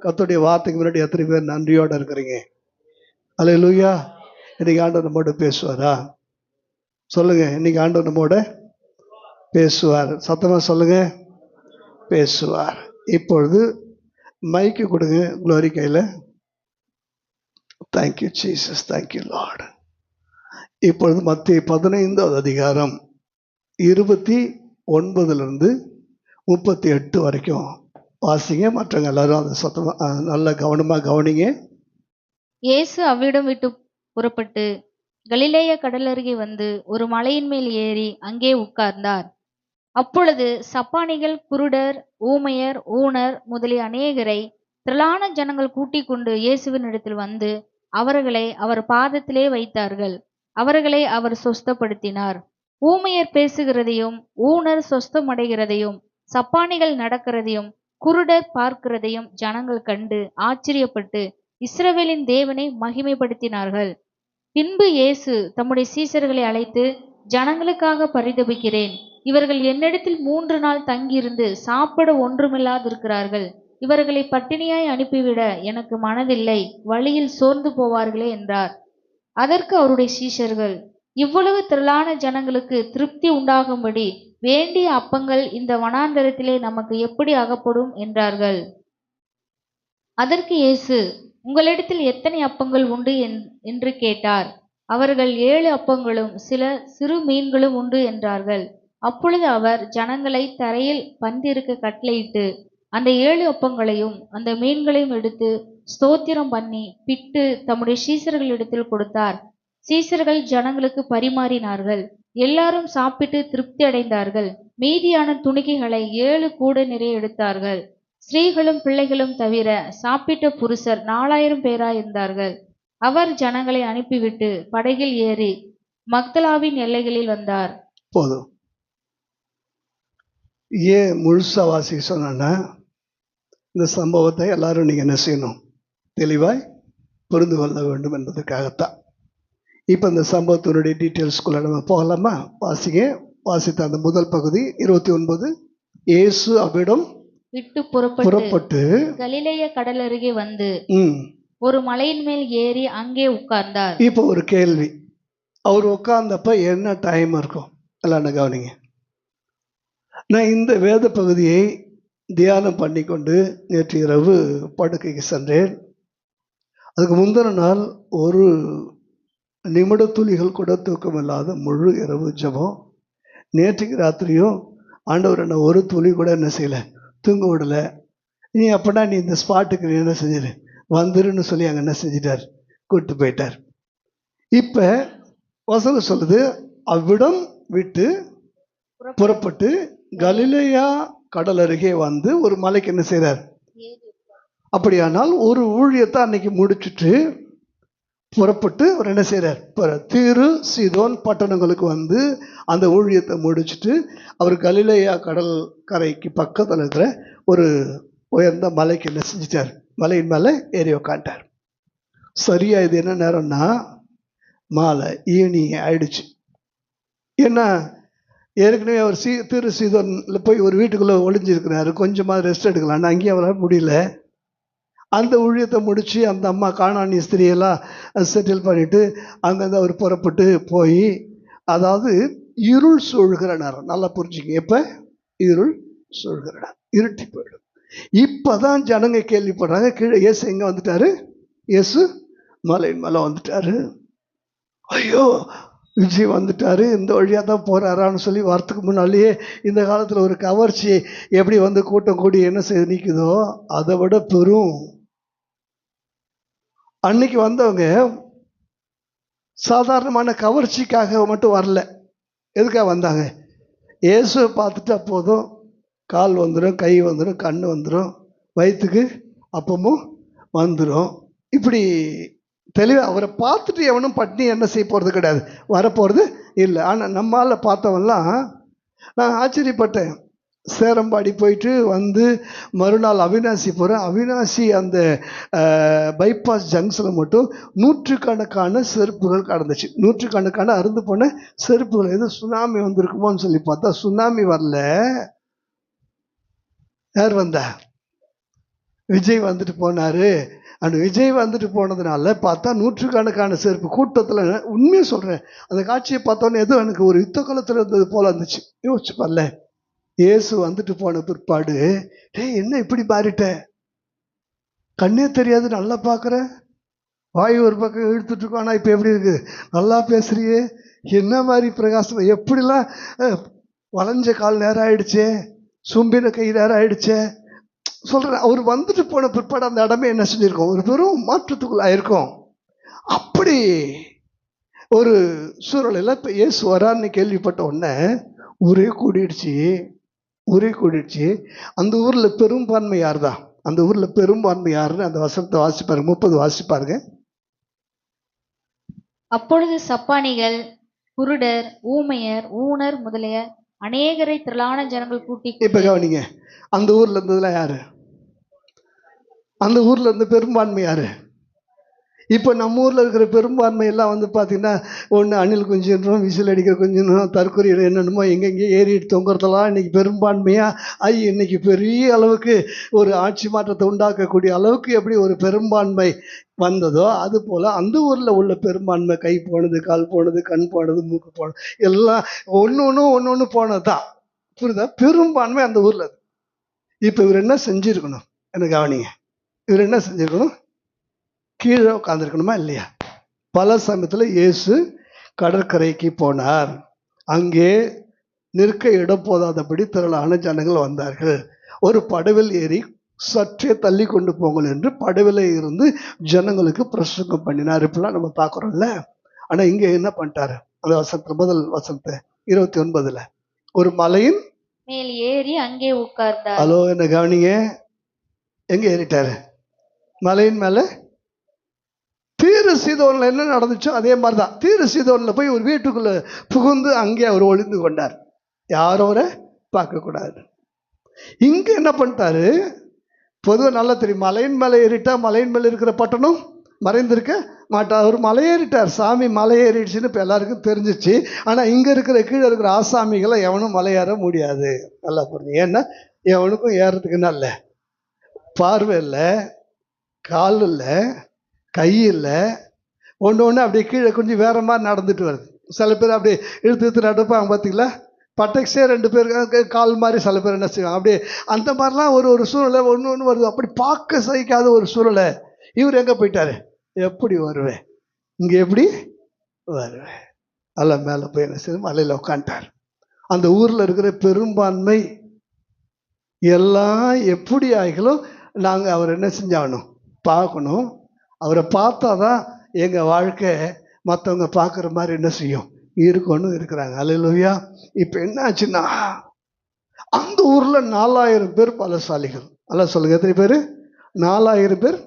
கர்த்தருடைய வார்த்தைக்கு முன்னாடி எத்தனை பேர் நன்றியோடு இருக்கிறீங்க? அல்லேலூயா. இன்னைக்கு ஆண்டவர் நம்மோட பேசுவாரா? சொல்லுங்க. இன்னைக்கு ஆண்டவர் நம்மோட பேசுவார். சத்தமா சொல்லுங்க, பேசுவார். இப்பொழுது மைக்கு கொடுங்க குளோரி கையில். Thank you Jesus, thank you Lord. இப்பொழுது மத்திய 15வது அதிகாரம் 29 38 வரைக்கும் வாசிங்க. மற்றவங்க எல்லாரும் அதை சத்தமா நல்ல கவனமா கவனிங்க. இயேசு அவ்விடம் விட்டு புறப்பட்டு கலிலேய கடல் அருகே வந்து ஒரு மலையின் மேல் ஏறி அங்கே உட்கார்ந்தார். அப்பொழுது சப்பானிகள், குருடர், ஊமையர், ஊனர் முதலிய அநேகரை திரளான ஜனங்கள் கூட்டிக் கொண்டு இயேசுவின் இடத்தில் வந்து அவர்களை அவர் பாதத்திலே வைத்தார்கள். அவர்களை அவர் சொஸ்தப்படுத்தினார். ஊமையர் பேசுகிறதையும், ஊனர் சொஸ்தமடைகிறதையும், சப்பானிகள் நடக்கிறதையும், குருடர் பார்க்கிறதையும் ஜனங்கள் கண்டு ஆச்சரியப்பட்டு இஸ்ரவேலின் தேவனை மகிமைப்படுத்தினார்கள். பின்பு இயேசு தம்முடைய சீஷர்களை அழைத்து, ஜனங்களுக்காக பரிதபிக்கிறேன். இவர்கள் என்னிடத்தில் 3 நாள் தங்கியிருந்து சாப்பிட ஒன்றுமில்லாதிருக்கிறார்கள். இவர்களை பட்டினியாய் அனுப்பிவிட எனக்கு மனதில்லை, வழியில் சோர்ந்து போவார்களே என்றார். அதற்கு அவருடைய சீஷர்கள், இவ்வளவு திரளான ஜனங்களுக்கு திருப்தி உண்டாகும்படி வேண்டிய அப்பங்கள் இந்த வனாந்தரத்திலே நமக்கு எப்படி அகப்படும் என்றார்கள். அதற்கு இயேசு, உங்களிடத்தில் எத்தனை அப்பங்கள் உண்டு என்று கேட்டார். அவர்கள் 7 அப்பங்களும் சில சிறு மீன்களும் உண்டு என்றார்கள். அப்பொழுது அவர் ஜனங்களை தரையில் பந்திருக்க கட்டளையிட்டு அந்த 7 அப்பங்களையும் அந்த மீன்களையும் எடுத்து ஸ்தோத்திரம் பண்ணி பிட்டு தம்முடைய சீஷர்களிடத்தில் கொடுத்தார். சீஷர்கள் ஜனங்களுக்கு பரிமாறினார்கள். எல்லாரும் சாப்பிட்டு திருப்தி அடைந்தார்கள். மீதியான துணிக்கைகளை 7 கூட நிறைய எடுத்தார்கள். ஸ்திரீகளும் பிள்ளைகளும் தவிர சாப்பிட்ட புருஷர் 4000 பேராயிருந்தார்கள். அவர் ஜனங்களை அனுப்பிவிட்டு படகில் ஏறி மக்தலாவின் எல்லைகளில் வந்தார். போதும். ஏன் முழுசா வாசி சொன்னா, இந்த சம்பவத்தை எல்லாரும் நீங்க என்ன செய்யணும், தெளிவாய் புரிந்து கொள்ள வேண்டும் என்பதற்காகத்தான். இப்போ இந்த சம்பவத்தினுடைய டீட்டெயில்ஸ்குள்ள நம்ம போகலாமா? வாசிங்க. வாசித்த அந்த முதல் பகுதி 29. இயேசு அவ்விடம் விட்டு புறப்பட்டு கலிலேய கடல் அருகே வந்து ஒரு மலையின் மேல் ஏறி அங்கே உட்கார்ந்தார். இப்போ ஒரு கேள்வி. அவர் உட்கார்ந்தப்ப என்ன டைம் இருக்கும்? எல்லாம் கவனிங்க. நான் இந்த வேத பகுதியை தியானம் பண்ணி கொண்டு நேற்று இரவு படுக்கைக்கு சென்றேன். அதுக்கு முந்தின நாள் ஒரு நிமிட துளிகள் கூட தூக்கம் இல்லாத முழு இரவு ஜபம். நேற்றுக்கு ராத்திரியும் ஆண்டவர் என்ன ஒரு துளி கூட என்ன செய்யலை, தூங்க விடலை. நீ அப்படின்னா நீ இந்த ஸ்பாட்டுக்கு நீ என்ன செஞ்சிரு, வந்துருன்னு சொல்லி அங்கே என்ன செஞ்சிட்டார், கூப்பிட்டு போயிட்டார். இப்போ வசனம் சொல்லுது, அவ்விடம் விட்டு புறப்பட்டு கலிலேயா கடல் அருகே வந்து ஒரு மலைக்கு என்ன செய்கிறார். அப்படியானால் ஒரு ஊழியத்தை அன்னைக்கு முடிச்சுட்டு புறப்பட்டு அவர் என்ன செய்கிறார், தீரு சீதோன் பட்டணங்களுக்கு வந்து அந்த ஊழியத்தை முடிச்சுட்டு அவர் கலிலேயா கடல் கரைக்கு பக்கத்தில் இருக்கிற ஒரு உயர்ந்த மலைக்கு என்ன செஞ்சிட்டார், மலையின் மேலே ஏறி உக்காண்டார். சரியா இது என்ன நேரம்னா மாலை ஈவினிங் ஆயிடுச்சு. ஏன்னா ஏற்கனவே அவர் திரு சீதோனில் போய் ஒரு வீட்டுக்குள்ளே ஒளிஞ்சிருக்கிறாரு, கொஞ்சமாக ரெஸ்ட் எடுக்கலான்னு. அங்கேயும் அவரால் முடியல. அந்த ஊழியத்தை முடித்து அந்த அம்மா காணானி ஸ்திரியெல்லாம் செட்டில் பண்ணிவிட்டு அங்கேருந்து அவர் புறப்பட்டு போய், அதாவது இருள் சூழ்கிற நேரம், நல்லா புரிஞ்சுங்க. எப்போ இருள் சூழ்கிற நேரம், இருட்டி போயிடும். இப்போ தான் ஜனங்க கேள்விப்படுறாங்க, கீழே இயேசு எங்கே வந்துட்டாரு, இயேசு மலையின் மேலே வந்துட்டாரு. ஐயோ விஜய் வந்துட்டாரு, இந்த வழியாக தான் போகிறாரான்னு சொல்லி வரத்துக்கு முன்னாலேயே இந்த காலத்தில் ஒரு கவர்ச்சி எப்படி வந்து கூட்டம் கூடி என்ன செய்து நிற்குதோ அதை விட பெரும். அன்னைக்கு வந்தவங்க சாதாரணமான கவர்ச்சிக்காக மட்டும் வரல. எதுக்காக வந்தாங்க? இயேசுவை பார்த்துட்டா போதும், கால் வந்துடும், கை வந்துடும், கண் வந்துடும், வயிற்றுக்கு அப்பமும் வந்துடும். இப்படி தெளிவாக அவரை பார்த்துட்டு எவனும் பட்னி என்ன செய்ய போகிறது கிடையாது, வரப்போகிறது இல்லை. ஆனால் நம்மால் பார்த்தவன்லாம் நான் ஆச்சரியப்பட்டேன். சேரம்பாடி போயிட்டு வந்து மறுநாள் அவினாசி போகிறேன். அவினாசி அந்த பைபாஸ் ஜங்ஷனில் மட்டும் 100கணக்கான செருப்புகள் கடந்துச்சு. 100கணக்கான அருந்து போன செருப்புகள். எது சுனாமி வந்திருக்குமோன்னு சொல்லி பார்த்தா சுனாமி வரல. யார் வந்தா? விஜய் வந்துட்டு போனாரு. அந்த விஜய் வந்துட்டு போனதுனால பார்த்தா நூற்றுக்கணக்கான செருப்பு கூட்டத்தில். உண்மையை சொல்கிறேன், அந்த காட்சியை பார்த்தோன்னே ஏதோ எனக்கு ஒரு யுத்த காலத்தில் இருந்தது போல இருந்துச்சு. யோசிச்சு பாருல, இயேசு வந்துட்டு போன பிற்பாடு, டேய் என்ன இப்படி மாறிட்ட, கண்ணே தெரியாது, நல்லா பார்க்குற, வாய் ஒரு பக்கம் இழுத்துட்டு இருக்கோம், ஆனால் இப்போ எப்படி இருக்கு, நல்லா பேசுறியே, என்ன மாதிரி பிரகாசம், எப்படிலாம் வளைஞ்ச கால் நேரம் ஆயிடுச்சே, சும்பின கை நேரம் ஆயிடுச்சே சொல்கிறேன். அவர் வந்துட்டு போன பிற்பாடு அந்த இடமே என்ன செஞ்சிருக்கோம், ஒரு பெரும் மாற்றத்துக்குள்ள ஆயிருக்கும். அப்படி ஒரு சூழலில் இப்போ இயேசு வரான்னு கேள்விப்பட்ட உடனே ஊரே கூடிடுச்சு. அந்த ஊரில் பெரும்பான்மை யார் தான், அந்த ஊரில் பெரும்பான்மை யாருன்னு அந்த வசனத்தை வாசிப்பாருங்க, 30 வாசிப்பாருங்க. அப்பொழுது சப்பானிகள், குருடர், ஊமையர், ஊனர் முதலிய அநேகரை திரளான ஜனங்கள் கூட்டி. இப்ப கவனிங்க, அந்த ஊர்ல இருந்ததுலாம் யாரு, அந்த ஊர்ல இருந்து பெரும்பான்மை யாரு? இப்போ நம்ம ஊரில் இருக்கிற பெரும்பான்மை எல்லாம் வந்து பார்த்தீங்கன்னா, ஒன்று அணில் குஞ்சுன்றோம், விசில் அடிக்கிற குஞ்சுன்றோம், தற்கொலை என்னென்னமோ எங்கெங்கே ஏறிட்டு தொங்குறதெல்லாம் இன்றைக்கி பெரும்பான்மையாக இன்னைக்கு பெரிய அளவுக்கு ஒரு ஆட்சி மாற்றத்தை உண்டாக்கக்கூடிய அளவுக்கு எப்படி ஒரு பெரும்பான்மை வந்ததோ, அது போல் அந்த ஊரில் உள்ள பெரும்பான்மை கை போனது, கால் போனது, கண் போனது, மூக்கு போனது, எல்லாம் ஒன்று போனது தான். புரியுதா? பெரும்பான்மை அந்த ஊரில். இப்போ இவர் என்ன செஞ்சுருக்கணும், எனக்கு கவனிங்க, இவர் என்ன செஞ்சுருக்கணும், கீழே உட்காந்துருக்கணுமா இல்லையா? பல சமயத்தில் இயேசு கடற்கரைக்கு போனார். அங்கே நிற்க இடம் போதாதபடி திரளான ஜனங்கள் வந்தார்கள். ஒரு படவில் ஏறி சற்றே தள்ளி கொண்டு போங்கள் என்று படவில் இருந்து ஜனங்களுக்கு பிரசங்கம் பண்ணினார். இப்பெல்லாம் நம்ம பார்க்குறோம்ல. ஆனால் இங்கே என்ன பண்ணிட்டாரு, அந்த வசனத்தை, முதல் வசனத்தை 29ல், ஒரு மலையின் மேல் ஏறி அங்கே உட்கார்ந்தார். ஹலோ, என்ன கவனிங்க, எங்கே ஏறிட்டாரு? மலையின் மேலே. தீரு சீதோனில் என்ன நடந்துச்சோ அதே மாதிரி தான். தீரு சீதோனில் போய் ஒரு வீட்டுக்குள்ளே புகுந்து அங்கே அவர் ஒளிந்து கொண்டார், யாரும் அவரை பார்க்கக்கூடாது. இங்கே என்ன பண்ணிட்டாரு, பொதுவாக நல்லா தெரியும், மலையின் மேலே ஏறிட்டா மலையின் மேலே இருக்கிற பட்டணம் மறைந்திருக்க மாட்டார். அவர் மலையேறிட்டார், சாமி மலையேறிடுச்சுன்னு இப்போ எல்லாருக்கும் தெரிஞ்சிச்சு. ஆனால் இங்கே இருக்கிற கீழே இருக்கிற ஆசாமிகளை எவனும் மலையேற முடியாது. நல்லா புரிஞ்சு, ஏன்னா எவனுக்கும் ஏறதுக்கு நல்ல பார்வை இல்லை, கால் இல்லை, கையில், ஒன்று அப்படியே கீழே கொஞ்சம் வேற மாதிரி நடந்துட்டு வருது. சில பேர் அப்படியே இழுத்து நடப்பாங்க பார்த்தீங்களா, பட்டக்ஸே 2 பேர் கால் மாதிரி சில பேர் என்ன செய்வாங்க, அப்படியே அந்த மாதிரிலாம் ஒரு சூழ்நிலை ஒன்று வருது. அப்படி பார்க்க சகிக்காத ஒரு சூழ்நிலை. இவர் எங்கே போயிட்டாரு, எப்படி வருவேன், இங்கே எப்படி வருவேன், அல்ல மேலே போய் என்ன செய்ய, மலையில் உட்காந்துட்டார். அந்த ஊரில் இருக்கிற பெரும்பான்மை எல்லாம் எப்படி ஆகிகளும் நாங்கள் அவர் என்ன செஞ்சாகணும், பார்க்கணும். அவரை பார்த்தா தான் எங்கள் வாழ்க்கை மற்றவங்க பார்க்குற மாதிரி என்ன செய்யும், இருக்கணும் இருக்கிறாங்க. அல்லேலூயா. இப்போ என்ன ஆச்சுன்னா, அந்த ஊரில் 4000 பேர் பலசாலிகள். அல்ல சொல்லுங்க, எத்தனை பேர்? 4000 பேர்.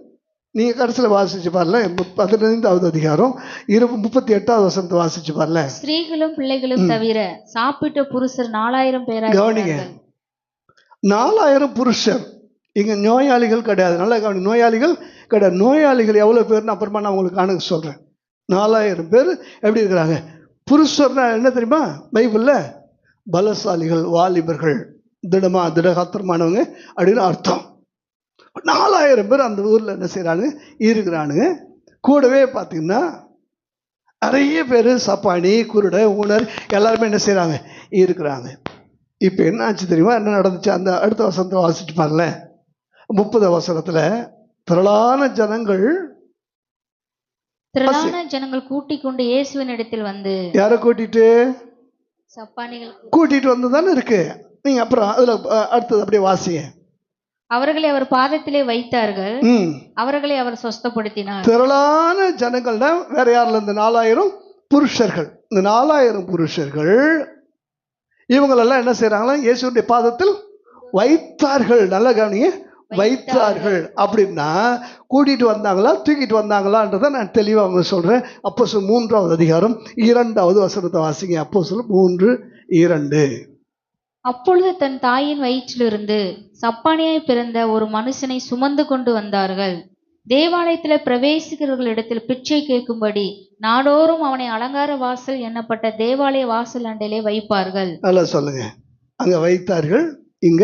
நீங்கள் கடைசியில் வாசிச்சு பாருல, 15வது அதிகாரம் 38வது வசனத்தை வாசிச்சு பாருல. ஸ்திரீகளும் பிள்ளைகளும் தவிர சாப்பிட்ட புருஷர் 4000 பேர். கவனிங்க, 4000 புருஷர். இங்கே நோயாளிகள் கிடையாது. நல்லா கவனி, நோயாளிகள் கிடையாது. நோயாளிகள் எவ்வளோ பேர்னு அப்புறமா நான் உங்களுக்கு கணக்கு சொல்கிறேன். 4000 பேர் எப்படி இருக்கிறாங்க? புருஷர்னா என்ன தெரியுமா பைபிளில்? பலசாலிகள், வாலிபர்கள், திடகாத்திரமானவங்க அப்படின்னு அர்த்தம். 4000 பேர் அந்த ஊரில் என்ன செய்கிறாங்க, இருக்கிறானுங்க. கூடவே பார்த்தீங்கன்னா நிறைய பேர் சப்பானி, குருட, ஊனர் எல்லாருமே என்ன செய்கிறாங்க, இருக்கிறாங்க. இப்போ என்ன ஆச்சு தெரியுமா, என்ன நடந்துச்சு? அந்த அடுத்த வசனத்தை வாசிச்சு பாருல. 30 வசனத்தில் திரளான ஜனங்கள் கூட்டிக் கொண்டு இயேசுவின் இடத்தில் வந்து. யாரை கூட்டிட்டு? சப்பானிகள் கூட்டிட்டு வந்து தானே இருக்கு. நீங்க அப்புறம் அதுல அடுத்தது அப்படியே வாசிங்க. அவர்களை அவர் பாதத்திலே வைத்தார்கள், அவர்களை அவர் சொஸ்தப்படுத்தினார். திரளான ஜனங்கள்னா வேற யாரில்? இந்த 4000 புருஷர்கள். இந்த 4000 புருஷர்கள் இவங்களெல்லாம் என்ன செய்யறாங்களா, இயேசுடைய பாதத்தில் வைத்தார்கள். நல்லா கவனிங்க, வைத்தார்கள். அப்படின்னா கூட்டிட்டு வந்தாங்களா, தூக்கிட்டு வந்தாங்களான்றதை நான் தெளிவாக அவங்க சொல்றேன். அப்போஸ்தலர் 3வது அதிகாரம் 2வது வசனத்தை வாசிங்க. அப்போஸ்தலர் 3:2. அப்பொழுது தன் தாயின் வயிற்றிலிருந்து சப்பானியாய் பிறந்த ஒரு மனுஷனை சுமந்து கொண்டு வந்தார்கள். தேவாலயத்தில் பிரவேசிக்கிறவர்களிடத்தில் பிச்சை கேட்கும்படி நாடோறும் அவனை அலங்கார வாசல் எண்ணப்பட்ட தேவாலய வாசல் அண்டையிலே வைப்பார்கள். நல்லா சொல்லுங்க, அங்க வைத்தார்கள், இங்க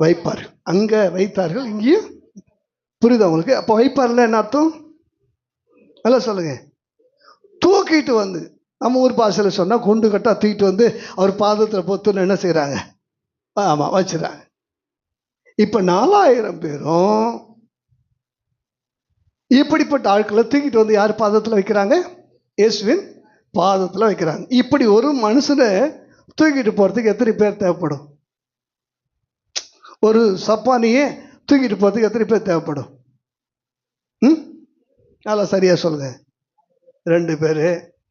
வைப்பார். அங்க வைத்தார்கள், இங்கேயும். புரியுதா உங்களுக்கு? அப்போ வைப்பார்ல என்ன அர்த்தம்? நல்லா சொல்லுங்க. தூக்கிட்டு வந்து, நம்ம ஊர் பாஷையில் சொன்னா குண்டு கட்டா தூக்கிட்டு வந்து அவர் பாதத்தில் பொத்துன்னு என்ன செய்யறாங்க? ஆமா, வச்சுறாங்க. இப்ப 4000 பேரும் இப்படிப்பட்ட ஆட்களை தூக்கிட்டு வந்து யார் பாதத்தில் வைக்கிறாங்க? இயேசுவின் பாதத்தில் வைக்கிறாங்க. இப்படி ஒரு மனுஷனை தூக்கிட்டு போறதுக்கு எத்தனை பேர் தேவைப்படும்? ஒரு சப்பானியே தூக்கிட்டு போறதுக்கு எத்தனை பேர் தேவைப்படும்? நல்லா சரியா சொல்லுங்க. 2 பேர்.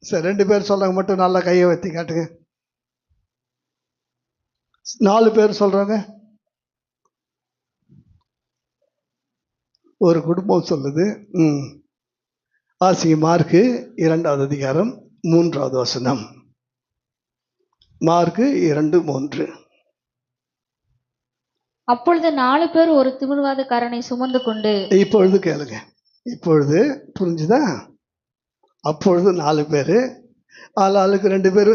சரி, 2 பேர் சொல்றாங்க மட்டும் நல்லா கையை வைத்து காட்டுங்க. 4 பேர் சொல்றாங்க. ஒரு குடும்பம் சொல்லுது. ஆசிய மார்க்கு 2வது அதிகாரம் 3வது வசனம். மார்க்கு 2:3. அப்பொழுது 4 பேர் ஒரு திமிர்வாதக்காரனை சுமந்து கொண்டு. இப்பொழுது கேளுங்க, இப்பொழுது புரிஞ்சுதா? அப்பொழுது 4 பேர், ஆளுக்கு 2 பேர்.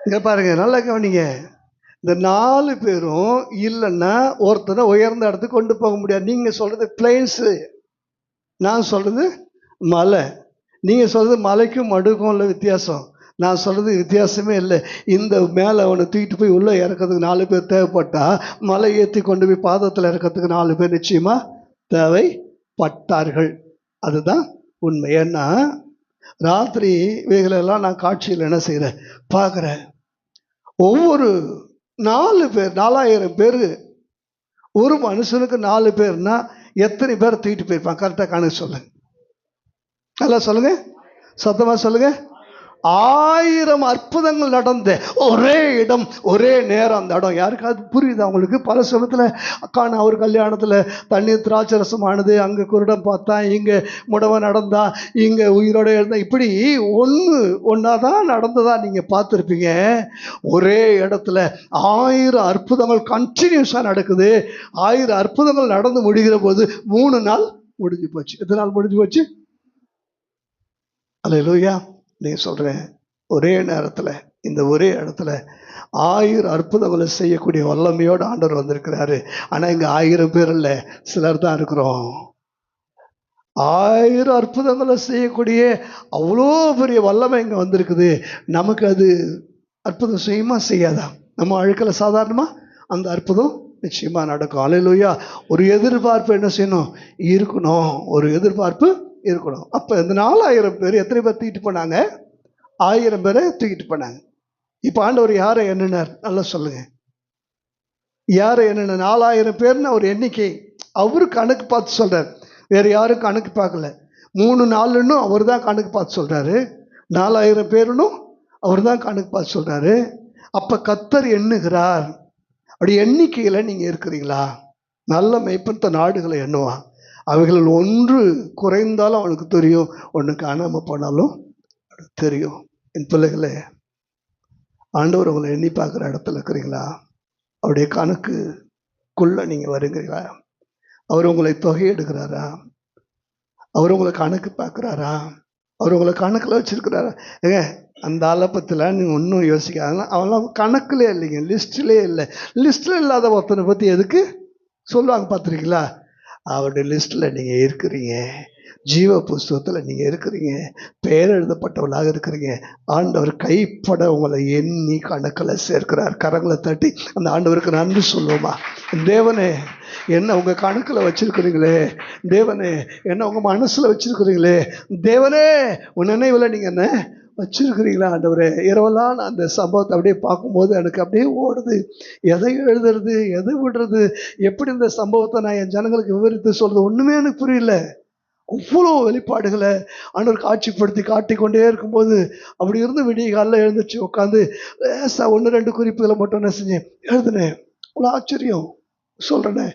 இங்க பாருங்க, நல்லா கவனிங்க. இந்த 4 பேரும் இல்லைன்னா ஒருத்தரை உயர்ந்த இடத்துக்கு கொண்டு போக முடியாது. நீங்க சொல்றது பிளேன்ஸ், நான் சொல்றது மலை. நீங்க சொல்றது மலைக்கும் மடுக்கும் உள்ள வித்தியாசம். நான் சொல்றது வித்தியாசமே இல்லை. இந்த மேலே அவனை தூக்கிட்டு போய் உள்ள இறக்கிறதுக்கு 4 பேர் தேவைப்பட்டா, மலை ஏற்றி கொண்டு போய் பாதத்தில் இறக்கிறதுக்கு 4 பேர் நிச்சயமா தேவைப்பட்டார்கள். அதுதான் உண்மை. ஏன்னா ராத்திரி இவைகளெல்லாம் நான் காட்சியில் என்ன செய்கிறேன், பார்க்குறேன். ஒவ்வொரு 4 பேர், 4000 பேர். ஒரு மனுஷனுக்கு 4 பேர்னா எத்தனை பேர் தூக்கிட்டு போயிருப்பான்? கரெக்டாக கணக்கு சொல்லுங்க. நல்லா சொல்லுங்க, சத்தமா சொல்லுங்க. 1000 அற்புதங்கள் நடந்த ஒரே இடம், ஒரே நேரம். அந்த இடம் யாருக்காவது புரியுது அவங்களுக்கு? பல சமயத்தில் அக்கான ஒரு கல்யாணத்தில் தண்ணீர் திராட்சரசமானது, அங்கே குருடம் பார்த்தா, இங்கே முடவன் நடந்தா, இங்கே உயிரோட இருந்தா, இப்படி ஒன்றா தான் நடந்ததா நீங்கள் பார்த்துருப்பீங்க. ஒரே இடத்துல 1000 அற்புதங்கள் கண்டினியூஸாக நடக்குது. 1000 அற்புதங்கள் நடந்து முடிகிற போது 3 நாள் முடிஞ்சு போச்சு. எத்தனை நாள் முடிஞ்சு போச்சு? அல்லேலூயா. நீ சொல்றேன், ஒரே நேரத்தில் இந்த ஒரே இடத்துல 1000 அற்புதங்களை செய்யக்கூடிய வல்லமையோடு ஆண்டவர் வந்திருக்கிறாரு. ஆனால் இங்கே 1000 பேர் இல்லை, சிலர் தான் இருக்கிறோம். 1000 அற்புதங்களை செய்யக்கூடிய அவ்வளோ பெரிய வல்லமை இங்கே வந்திருக்குது. நமக்கு அது அற்புதம் செய்யுமா செய்யாதா? நம்ம அழுக்கல சாதாரணமாக அந்த அற்புதம் நிச்சயமா நடக்கும். அல்லேலூயா. ஒரு எதிர்பார்ப்பு என்ன செய்யணும்? இருக்கணும். ஒரு எதிர்பார்ப்பு இருக்கணும். அப்போ இந்த 4000 பேர் எத்தனை பேர் தூக்கிட்டு போனாங்க? 1000 பேரை தூக்கிட்டு போனாங்க. இப்போ ஆண்டவர் யாரை எண்ணினார்? நல்லா சொல்லுங்க. யாரை எண்ணின? 4000 பேர்னு ஒரு எண்ணிக்கை அவரு கணக்கு பார்த்து சொல்றாரு. வேற யாரும் கணக்கு பார்க்கல. 3 நாளுன்னும் அவர் தான் கணக்கு பார்த்து சொல்றாரு. 4000 பேருன்னும் அவர் தான் கணக்கு பார்த்து சொல்றாரு. அப்ப கர்த்தர் எண்ணுகிறார். அப்படி எண்ணிக்கையில நீங்க இருக்கிறீங்களா? நல்ல மெய்ப்பத்த நாடுகளை எண்ணுவான். அவைகளில் ஒன்று குறைந்தாலும் அவனுக்கு தெரியும், ஒன்று காணாமல் போனாலும் தெரியும். என் பிள்ளைகளே, ஆண்டவர் உங்களை எண்ணி பார்க்குற இடத்துல இருக்கிறீங்களா? அவருடைய கணக்குக்குள்ள நீங்கள் வருகிறீங்களா? அவர் உங்களை தொகை எடுக்கிறாரா? அவர் உங்களை கணக்கு பார்க்குறாரா? அவர் உங்களை கணக்கில் வச்சிருக்கிறாரா? ஏங்க, அந்த ஆலப்பத்தில் நீங்கள் ஒன்றும் யோசிக்காதுன்னா அவெல்லாம் கணக்குலே இல்லைங்க, லிஸ்ட்லே இல்லை. லிஸ்ட்டில் இல்லாத ஒருத்தனை பற்றி எதுக்கு சொல்லுவாங்க பார்த்துருக்கீங்களா? அவருடைய லிஸ்ட்டில் நீங்கள் இருக்கிறீங்க. ஜீவ புஸ்தகத்தில் நீங்கள் இருக்கிறீங்க. பெயர் எழுதப்பட்டவர்களாக இருக்கிறீங்க. ஆண்டவர் கைப்பட உங்களை எண்ணி கணக்கில் சேர்க்கிறார். கரங்களை தட்டி அந்த ஆண்டவருக்கு நன்றி சொல்லுவோமா? தேவனே, என்ன உங்கள் கணக்கில் வச்சிருக்கிறீங்களே. தேவனே, என்ன உங்கள் மனசில் வச்சிருக்கிறீங்களே. தேவனே, உன் நினைவில் நீங்கள் என்ன வச்சிருக்கிறீங்களா? ஆண்டவரே, இரவெல்லாம் நான் அந்த சம்பவத்தை அப்படியே பார்க்கும்போது எனக்கு அப்படியே ஓடுது. எதை எழுதுறது, எதை விடுறது, எப்படி இந்த சம்பவத்தை நான் என் ஜனங்களுக்கு விவரித்து சொல்றது, ஒன்றுமே எனக்கு புரியல. அவ்வளோ வெளிப்பாடுகளை ஆண்டவர் காட்சிப்படுத்தி காட்டிக்கொண்டே இருக்கும்போது அப்படி இருந்து விடிய காலில் எழுந்துச்சு உட்காந்து 1-2 குறிப்புகளை மட்டும் என்ன செஞ்சேன், எழுதுனேன். அவ்வளோ ஆச்சரியம் சொல்கிறேனே.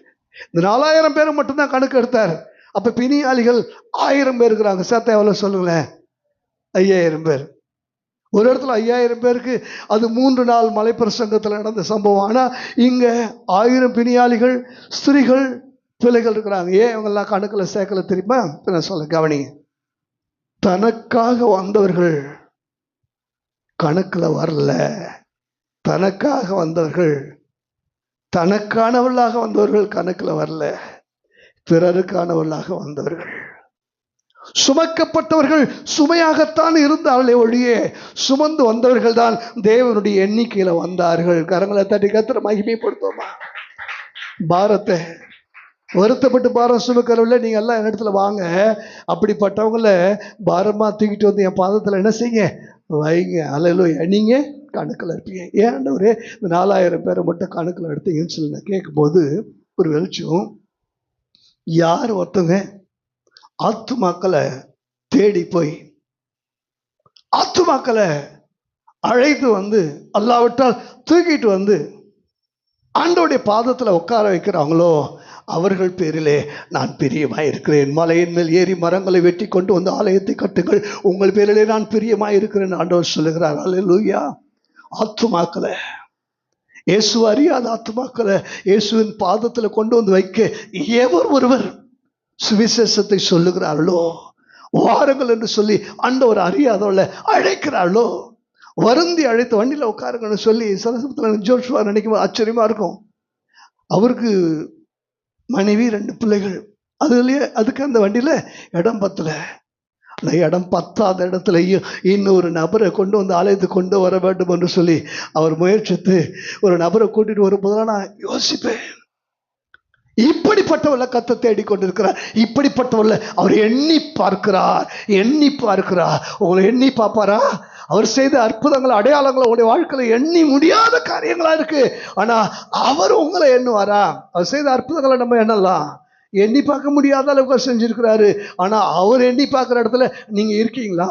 இந்த 4000 பேரை மட்டும்தான் கணக்கு எடுத்தார். அப்போ பிணியாளிகள் 1000 பேர் இருக்கிறாங்க. சேர்த்தா எவ்வளோ சொல்லுங்களேன்? 5000 பேர். ஒரு இடத்துல 5000 பேருக்கு அது 3 நாள் மலைப்பிரசங்கத்தில் நடந்த சம்பவம். ஆனால் இங்கே 1000 பிணியாளிகள், ஸ்திரீகள், பிள்ளைகள் இருக்கிறாங்க. ஏன் இவங்கெல்லாம் கணக்கில் சேர்க்கல தெரியுமா? நான் சொல்ல கவனிங்க. தனக்காக வந்தவர்கள் கணக்கில் வரல. தனக்காக வந்தவர்கள் தனக்கானவர்களாக வந்தவர்கள் கணக்கில் வரல, பிறருக்கானவர்களாக வந்தவர்கள். சுமக்கப்பட்டவர்கள் சுமையாகத்தான் இருந்தார்களே ஒழிய சுமந்து வந்தவர்கள் தான் தேவனுடைய எண்ணிக்கையில வந்தார்கள். கரங்களை தட்டி கர்த்தரை மகிமைப்படுத்துவோமா? பாரத்தை வருத்தப்பட்டு பாரம் சுமக்கிறவங்கள நீங்க எல்லாம் என் இடத்துல வாங்க, அப்படிப்பட்டவங்கள பாரமா தூக்கிட்டு வந்து என் பாதத்துல என்ன செய்யுங்க, வைங்க. அல்லேலூயா. நீங்க கணக்கில் இருப்பீங்க. ஏன் ஆண்டவரே இந்த 4000 பேரை மட்டும் கணக்கில் எடுத்தீங்கன்னு சொல்லி நான் கேட்கும்போது ஒரு வெளிச்சம். யார் ஒருத்தங்க ஆத்துமாக்களை தேடி போய் ஆத்துமாக்களை அழைத்து வந்து அல்லாவிட்டால் தூக்கிட்டு வந்து ஆண்டவருடைய பாதத்தில் உட்கார வைக்கிறாங்களோ அவர்கள் பேரிலே நான் பிரியமாய் இருக்கிறேன். மலையின் மேல் ஏறி மரங்களை வெட்டி கொண்டு வந்து ஆலயத்தை கட்டுங்கள், உங்கள் பேரிலே நான் பிரியமாய் இருக்கிறேன் ஆண்டவர் சொல்லுகிறார். அல்லேலூயா. ஆத்துமாக்களை, இயேசு அறியாத ஆத்துமாக்களை இயேசுவின் பாதத்தில் கொண்டு வந்து வைக்க எவர் ஒருவர் சுவிசேஷத்தை சொல்லுகிறார்களோ, வாருங்கள் என்று சொல்லி ஆண்டவர் அறியாதவளை அழைக்கிறார்களோ, வருந்தி அழைத்து வண்டியில் உட்காருங்கன்னு சொல்லி சரசத்தில் ஜோஷுவா நினைக்கும் ஆச்சரியமா இருக்கும். அவருக்கு மனைவி 2 பிள்ளைகள், அதுக்கு அந்த வண்டியில இடம் பத்தல. அந்த இடம் பத்தாத இடத்துலையும் இன்னொரு நபரை கொண்டு வந்து ஆலயத்துக்கு கொண்டு வர வேண்டும் என்று சொல்லி அவர் முயற்சித்து ஒரு நபரை கூட்டிட்டு வரும்போது நான் யோசிப்பேன், இப்படிப்பட்டவளை கத்த தேடி கொண்டிருக்கிறார். இப்படிப்பட்டவளை அவர் எண்ணி பார்க்கிறார். உங்களை எண்ணி பார்ப்பாரா? அவர் செய்த அற்புதங்கள் அடையாளங்கள் உங்களுடைய வாழ்க்கையில எண்ணி முடியாத காரியங்களா இருக்கு, ஆனா அவர் உங்களை எண்ணுவாரா? அவர் செய்த அற்புதங்களை நம்ம எண்ணலாம், எண்ணி பார்க்க முடியாத அளவுக்கு செஞ்சிருக்கிறாரு. ஆனா அவர் எண்ணி பார்க்கிற இடத்துல நீங்க இருக்கீங்களா?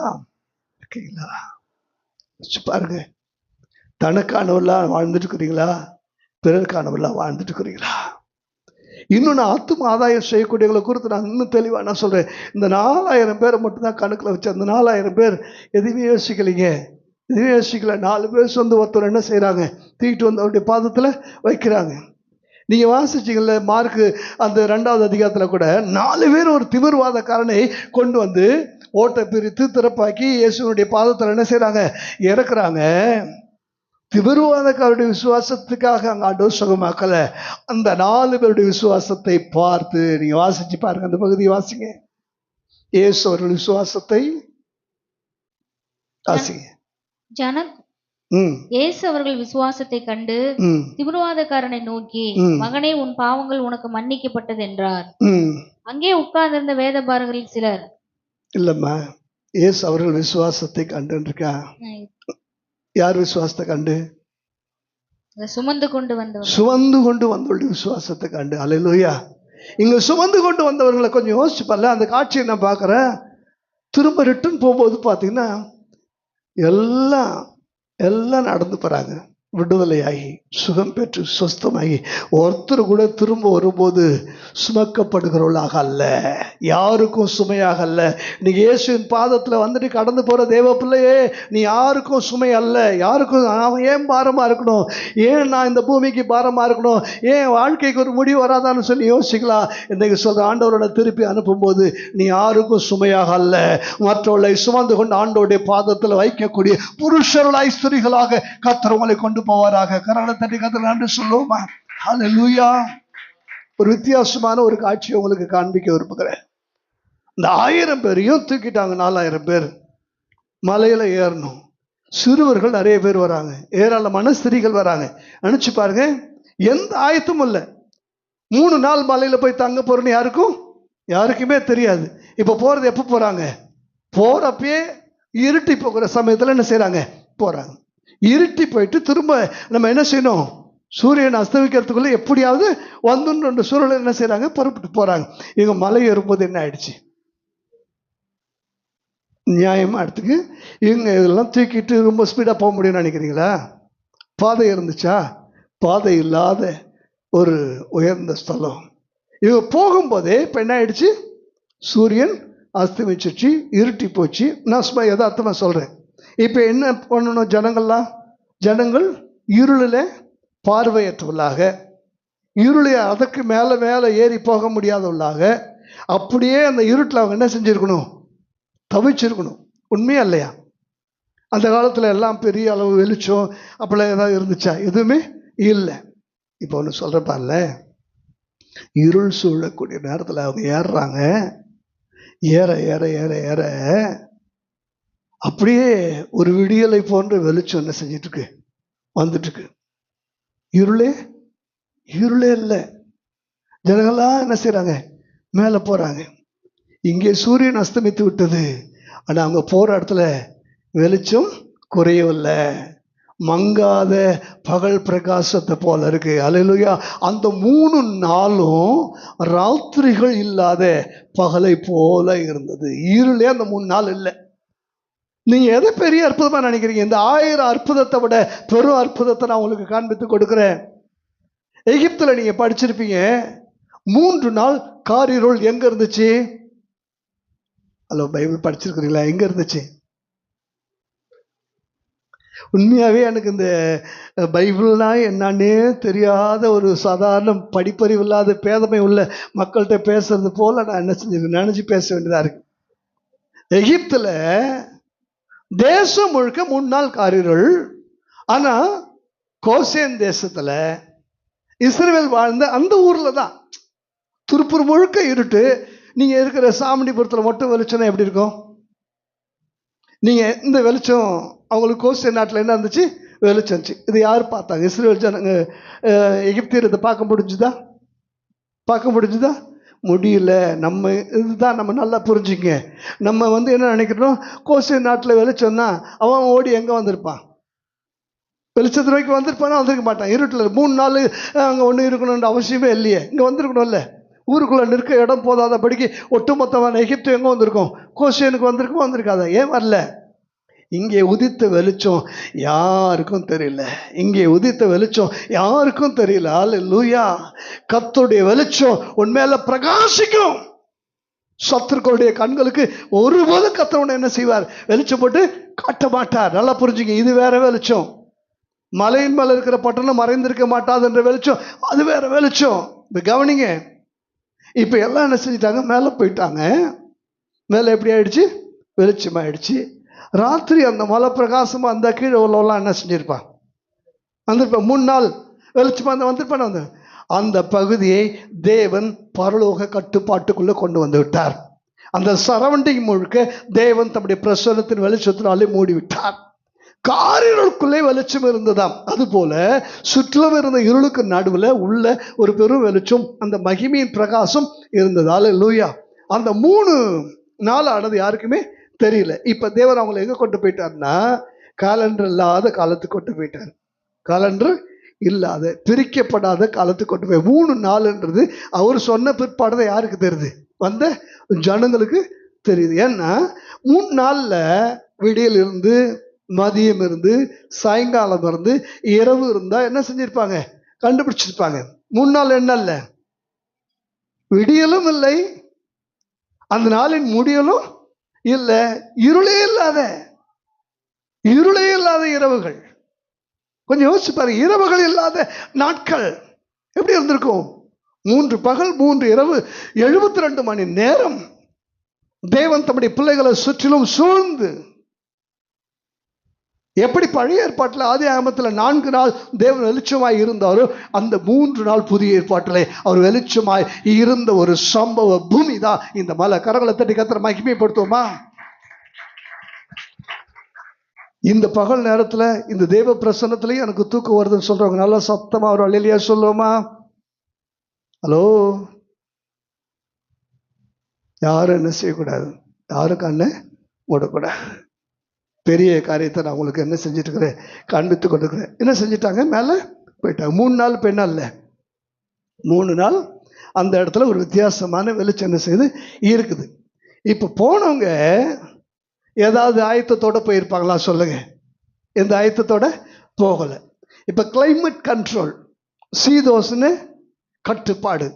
பாருங்க. தனக்கானவர்களா வாழ்ந்துட்டு இருக்கிறீங்களா? பிறருக்கானவர்களா வாழ்ந்துட்டு இருக்கிறீங்களா? இன்னொன்று ஆத்தும ஆதாயம் செய்யக்கூடியவங்களை குறித்து நான் இன்னும் தெளிவாக நான் சொல்கிறேன். இந்த 4000 பேரை மட்டும்தான் கணக்கில் வச்சு அந்த 4000 பேர் எதுவுமே யோசிக்கலைங்க, எதுவுமே யோசிக்கல. 4 பேர் சொந்த ஒருத்தர் என்ன செய்கிறாங்க, தூக்கிட்டு வந்து அவருடைய பாதத்தில் வைக்கிறாங்க. நீங்கள் வாசிச்சிங்கல்ல மார்க்கு அந்த 2வது அதிகாரத்தில் கூட 4 பேர் ஒரு திமிர்வாதக்காரனை கொண்டு வந்து ஓட்டை பிரித்து திறப்பாக்கி இயேசுனுடைய பாதத்தில் என்ன செய்கிறாங்க, இறக்குறாங்க. திமிர்வாதக்காரருடைய விசுவாசத்துக்காக அங்கே ஆண்டவர் சுகமாக்கல, அந்த 4 பேருடைய விசுவாசத்தை பார்த்து நீங்க வாசிச்சு பாருங்க. அந்த பகுதியை வாசிங்க. இயேசு அவர்கள் விசுவாசத்தை வாசிங்க. இயேசு அவர்கள் விசுவாசத்தை கண்டு திமிர்வாதக்காரனை நோக்கி, மகனே உன் பாவங்கள் உனக்கு மன்னிக்கப்பட்டது என்றார். அங்கே உட்கார்ந்திருந்த வேதபாரகரில் சிலர், இல்லம்மா இயேசு அவர்கள் விசுவாசத்தை கண்டுருக்கா? யார் விசுவாசத்தை கண்டு? சுமந்து கொண்டு வந்தவருடைய விசுவாசத்தை கண்டு. அல்லேலூயா. இங்க சுமந்து கொண்டு வந்தவர்களை கொஞ்சம் யோசிச்சு பாருங்க. அந்த காட்சியை நான் பார்க்குறேன். திரும்ப ரிட்டர்ன் போகும்போது பார்த்தீங்கன்னா எல்லாம் நடந்து போறாங்க. விடுதலையாகி சுகம் பெற்று சுஸ்தமாகி ஒருத்தர் கூட திரும்ப வரும்போது சுமக்கப்படுகிறவர்களாக அல்ல, யாருக்கும் சுமையாக அல்ல. நீ இயேசுவின் பாதத்தில் வந்துட்டு கடந்து போகிற தேவ பிள்ளையே, நீ யாருக்கும் சுமை அல்ல. யாருக்கும் அவன் ஏன் பாரமாக இருக்கணும், ஏன் நான் இந்த பூமிக்கு பாரமாக இருக்கணும், ஏன் வாழ்க்கைக்கு ஒரு முடிவு வராதான்னு சொல்லி யோசிக்கலாம். இன்றைக்கு சொல்கிற ஆண்டவரோட திருப்பி அனுப்பும்போது நீ யாருக்கும் சுமையாக அல்ல, மற்றவர்களை சுமந்து கொண்டு ஆண்டவருடைய பாதத்தில் வைக்கக்கூடிய புருஷர்களாய் ஸ்திரீகளாக கர்த்தர் உங்களை கொண்டு போவாராக. கரங்களை தட்டி கர்த்தர் நன்றி சொல்லுவோமா? ஹல்லேலூயா. ஒரு வித்தியாசமான ஒரு காட்சியை உங்களுக்கு காண்பிக்க விரும்புகிறேன். இந்த 1000 பேரையும் தூக்கிட்டாங்க. 4000 பேர் மலையில ஏறணும். சிறுவர்கள் நிறைய பேர் வராங்க, ஏராளமான ஸ்திரீகள் வராங்க. நினைச்சு பாருங்க, எந்த ஆயத்தமும் இல்லை. 3 நாள் மலையில போய் தங்க போறேன்னு யாருக்குமே தெரியாது. இப்ப போறது எப்ப போறாங்க? போறப்பயே இருட்டி போகிற சமயத்துல என்ன செய்யறாங்க, போறாங்க. இருட்டி போயிட்டு திரும்ப நம்ம என்ன செய்யணும், சூரியன் அஸ்தமிக்கிறதுக்குள்ள எப்படியாவது வந்துன்னு சூழல் என்ன செய்யறாங்க, புறப்பட்டு போறாங்க. இவங்க மலை ஏறும்போது என்ன ஆயிடுச்சு, நியாயமா எடுத்துக்கு இவங்க இதெல்லாம் தூக்கிட்டு ரொம்ப ஸ்பீடா போக முடியும்னு நினைக்கிறீங்களா? பாதை இருந்துச்சா? பாதை இல்லாத ஒரு உயர்ந்த ஸ்தலம். இவங்க போகும்போதே இப்ப என்ன ஆயிடுச்சு, சூரியன் அஸ்தமிச்சிச்சு, இருட்டி போச்சு. நான் சும்மா யதார்த்தமா சொல்றேன். இப்ப என்ன பண்ணணும், ஜனங்கள் இருளில் பார்வையற்றவர்களாக, இருளை அதற்கு மேல மேல ஏறி போக முடியாதவர்களாக, அப்படியே அந்த இருட்டில் அவங்க என்ன செஞ்சிருக்கணும், தவிச்சிருக்கணும். உண்மையா இல்லையா? அந்த காலத்துல எல்லாம் பெரிய அளவு வெளிச்சம் அப்படிலாம் ஏதாவது இருந்துச்சா? எதுவுமே இல்லை. இப்போ ஒன்று சொல்கிறப்பார்ல, இருள் சூழக்கூடிய நேரத்தில் அவங்க ஏறுறாங்க. ஏற ஏற ஏற ஏற அப்படியே ஒரு விடியலை போன்ற வெளிச்சம் என்ன செஞ்சிட்டு இருக்கு, வந்துட்டு இருக்கு. இருளே இருளே இல்லை. ஜனங்கள்லாம் என்ன செய்றாங்க, மேலே போறாங்க. இங்கே சூரியன் அஸ்தமித்து விட்டது. ஆனால் அவங்க போற இடத்துல வெளிச்சம் குறையவில்லை. மங்காத பகல் பிரகாசத்தை போல இருக்கு. அல்லேலூயா. அந்த 3 நாளும் ராத்திரிகள் இல்லாத பகலை போல இருந்தது. இருளே அந்த 3 நாள் இல்லை. நீங்க எதை பெரிய அற்புதமா நினைக்கிறீங்க? இந்த 1000 அற்புதத்தை விட பெரும் அற்புதத்தை நான் உங்களுக்கு காண்பித்து கொடுக்கிறேன். எகிப்துல நீங்க படிச்சிருப்பீங்க, 3 நாள் காரிருள் எங்க இருந்துச்சு? ஹலோ, பைபிள் படிச்சிருக்கிறீங்களா? எங்க இருந்துச்சு? உண்மையாவே எனக்கு இந்த பைபிள்னா என்னன்னே தெரியாத ஒரு சாதாரண படிப்பறிவு இல்லாத பேதமை உள்ள மக்கள்கிட்ட பேசுறது போல நான் என்ன செஞ்சிருக்கேன், நினைச்சு பேச வேண்டியதா இருக்கு. எகிப்துல தேசம் முழுக்க 3 நாள் காரிருள். ஆனா கோசேன் தேசத்துல இஸ்ரவேல் வாழ்ந்த அந்த ஊர்ல தான் திருப்பூர் முழுக்க இருட்டு. நீங்க இருக்கிற சாமண்டிபுரத்துல மட்டும் வெளிச்சம் எப்படி இருக்கும்? நீங்க இந்த வெளிச்சம் அவங்களுக்கு கோசேன் நாட்டில் என்ன இருந்துச்சு? வெளிச்சம் இருந்துச்சு. இது யார் பார்த்தாங்க? இஸ்ரவேல் ஜனங்க. எகிப்தியர் இதை பார்க்க முடிஞ்சுதா? பார்க்க முடிஞ்சுதா? முடியல. நம்ம இதுதான் நம்ம நல்லா புரிஞ்சுங்க. நம்ம என்ன நினைக்கிறோம், கோசேன் நாட்டில் வெளிச்சம்னா அவன் ஓடி எங்கே வந்திருப்பான்? வெளிச்சத்து நோக்கி வந்திருப்பானா? வந்திருக்க மாட்டான். இருட்டில் 3 நாள் அங்கே ஒன்றும் இருக்கணுன்ற அவசியமே இல்லையே. இங்கே வந்திருக்கணும்ல. ஊருக்குள்ளே நிற்க இடம் போதாதபடிக்கு ஒட்டுமொத்தமான எகிப்து எங்கே வந்திருக்கும்? கோசேனுக்கு வந்திருக்குமா? வந்திருக்காதா? ஏன் வரல? இங்கே உதித்த வெளிச்சம் யாருக்கும் தெரியல. இங்கே உதித்த வெளிச்சம் யாருக்கும் தெரியல. அல்லேலூயா. கர்த்தருடைய வெளிச்சம் உண்மையில பிரகாசிக்கும். சத்துருக்களுடைய கண்களுக்கு ஒருபோதும் கர்த்தர் என்ன செய்வார்? வெளிச்சம் போட்டு காட்ட மாட்டார். நல்லா புரிஞ்சுங்க. இது வேற வெளிச்சம். மலையின் மேல இருக்கிற பட்டணம் மறைந்திருக்க மாட்டாது என்ற வெளிச்சம், அது வேற வெளிச்சம். இப்ப கவனிங்க. இப்ப எல்லாம் என்ன செஞ்சிட்டாங்க? மேல போயிட்டாங்க. மேல எப்படி ஆயிடுச்சு? வெளிச்சம் ஆயிடுச்சு. ராத்திரி அந்த மலை பிரகாசமா அந்த கீழே உள்ளவெல்லாம் என்ன செஞ்சிருப்பான்? வந்திருப்பான். 3 நாள் வெளிச்சமா வந்திருப்பான். அந்த பகுதியை தேவன் பரலோக கட்டுப்பாட்டுக்குள்ள கொண்டு வந்து விட்டார். அந்த சரௌண்டிங் முழுக்க தேவன் தம்முடைய பிரசன்னத்தின் வெளிச்சத்தினாலே மூடி விட்டார். காரிருளுக்குள்ளே வெளிச்சம் இருந்ததாம். அதுபோல சுற்றிலும் இருந்த இருளுக்கு நடுவில் உள்ள ஒரு பெரும் வெளிச்சம், அந்த மகிமையின் பிரகாசம் இருந்ததால் லூயா. அந்த 3 நாள் ஆனது யாருக்குமே தெரியல. இப்ப தேவன் அவங்களை எங்க கொண்டு போயிட்டார்னா, காலண்டர் இல்லாத காலத்துக்கு கொண்டு போயிட்டார். காலண்டர் இல்லாத பிரிக்கப்படாத காலத்துக்கு கொண்டு போய் 3 நாள்ன்றது அவர் சொன்ன பிற்பாடு யாருக்கு தெரியுது? வந்த ஜனங்களுக்கு தெரியுது. ஏன்னா 3 நாள்ல விடியல் இருந்து, மதியம் இருந்து, சாயங்காலம் இருந்து, இரவு இருந்தா என்ன செஞ்சிருப்பாங்க? கண்டுபிடிச்சிருப்பாங்க. 3 நாள் என்ன இல்லை, விடியலும் இல்லை, அந்த நாளின் முடியலும் இல்லை, இருளே இல்லாத இரவுகள். கொஞ்சம் யோசிச்சு பாருங்க. இரவுகள் இல்லாத நாட்கள் எப்படி இருந்திருக்கும்? 3 பகல் 3 இரவு 72 மணி நேரம் தேவன் தம்முடைய பிள்ளைகளை சுற்றிலும் சூழ்ந்து, எப்படி பழைய ஏற்பாட்டில் ஆதி ஆகமத்தில் 4 நாள் தேவன் வெளிச்சமாய் இருந்தாரோ, அந்த 3 நாள் புதிய ஏற்பாட்டிலே அவர் வெளிச்சமாய் இருந்த ஒரு சம்பவ பூமி தான் இந்த மலை. கரங்களை தட்டி கர்த்தரை மகிமைப்படுத்துவோமா? இந்த பகல் நேரத்துல இந்த தேவ பிரசன்னத்திலையும் எனக்கு தூக்கம் வருதுன்னு சொல்றவங்க நல்லா சத்தமா ஒரு அல்லேலூயா சொல்லுவோமா? ஹலோ. யாரும் என்ன செய்யக்கூடாது? யாரும் கண்ணை மூடக்கூடாது. பெரிய காரியத்தை நான் உங்களுக்கு என்ன செஞ்சுட்டு இருக்கிறேன், காண்பித்து கொண்டிருக்கிறேன். என்ன செஞ்சிட்டாங்க? மேலே போயிட்டாங்க. 3 நாள் பெண்ணல்ல, 3 நாள் அந்த இடத்துல ஒரு வித்தியாசமான வெளிச்சம் என்ன செய்யுது இருக்குது. இப்ப போனவங்க ஏதாவது ஆயத்தத்தோட போயிருப்பாங்களா? சொல்லுங்க. எந்த ஆயத்தத்தோட போகல. இப்ப கிளைமேட் கண்ட்ரோல், சீதோஷன்னு கட்டுப்பாடு.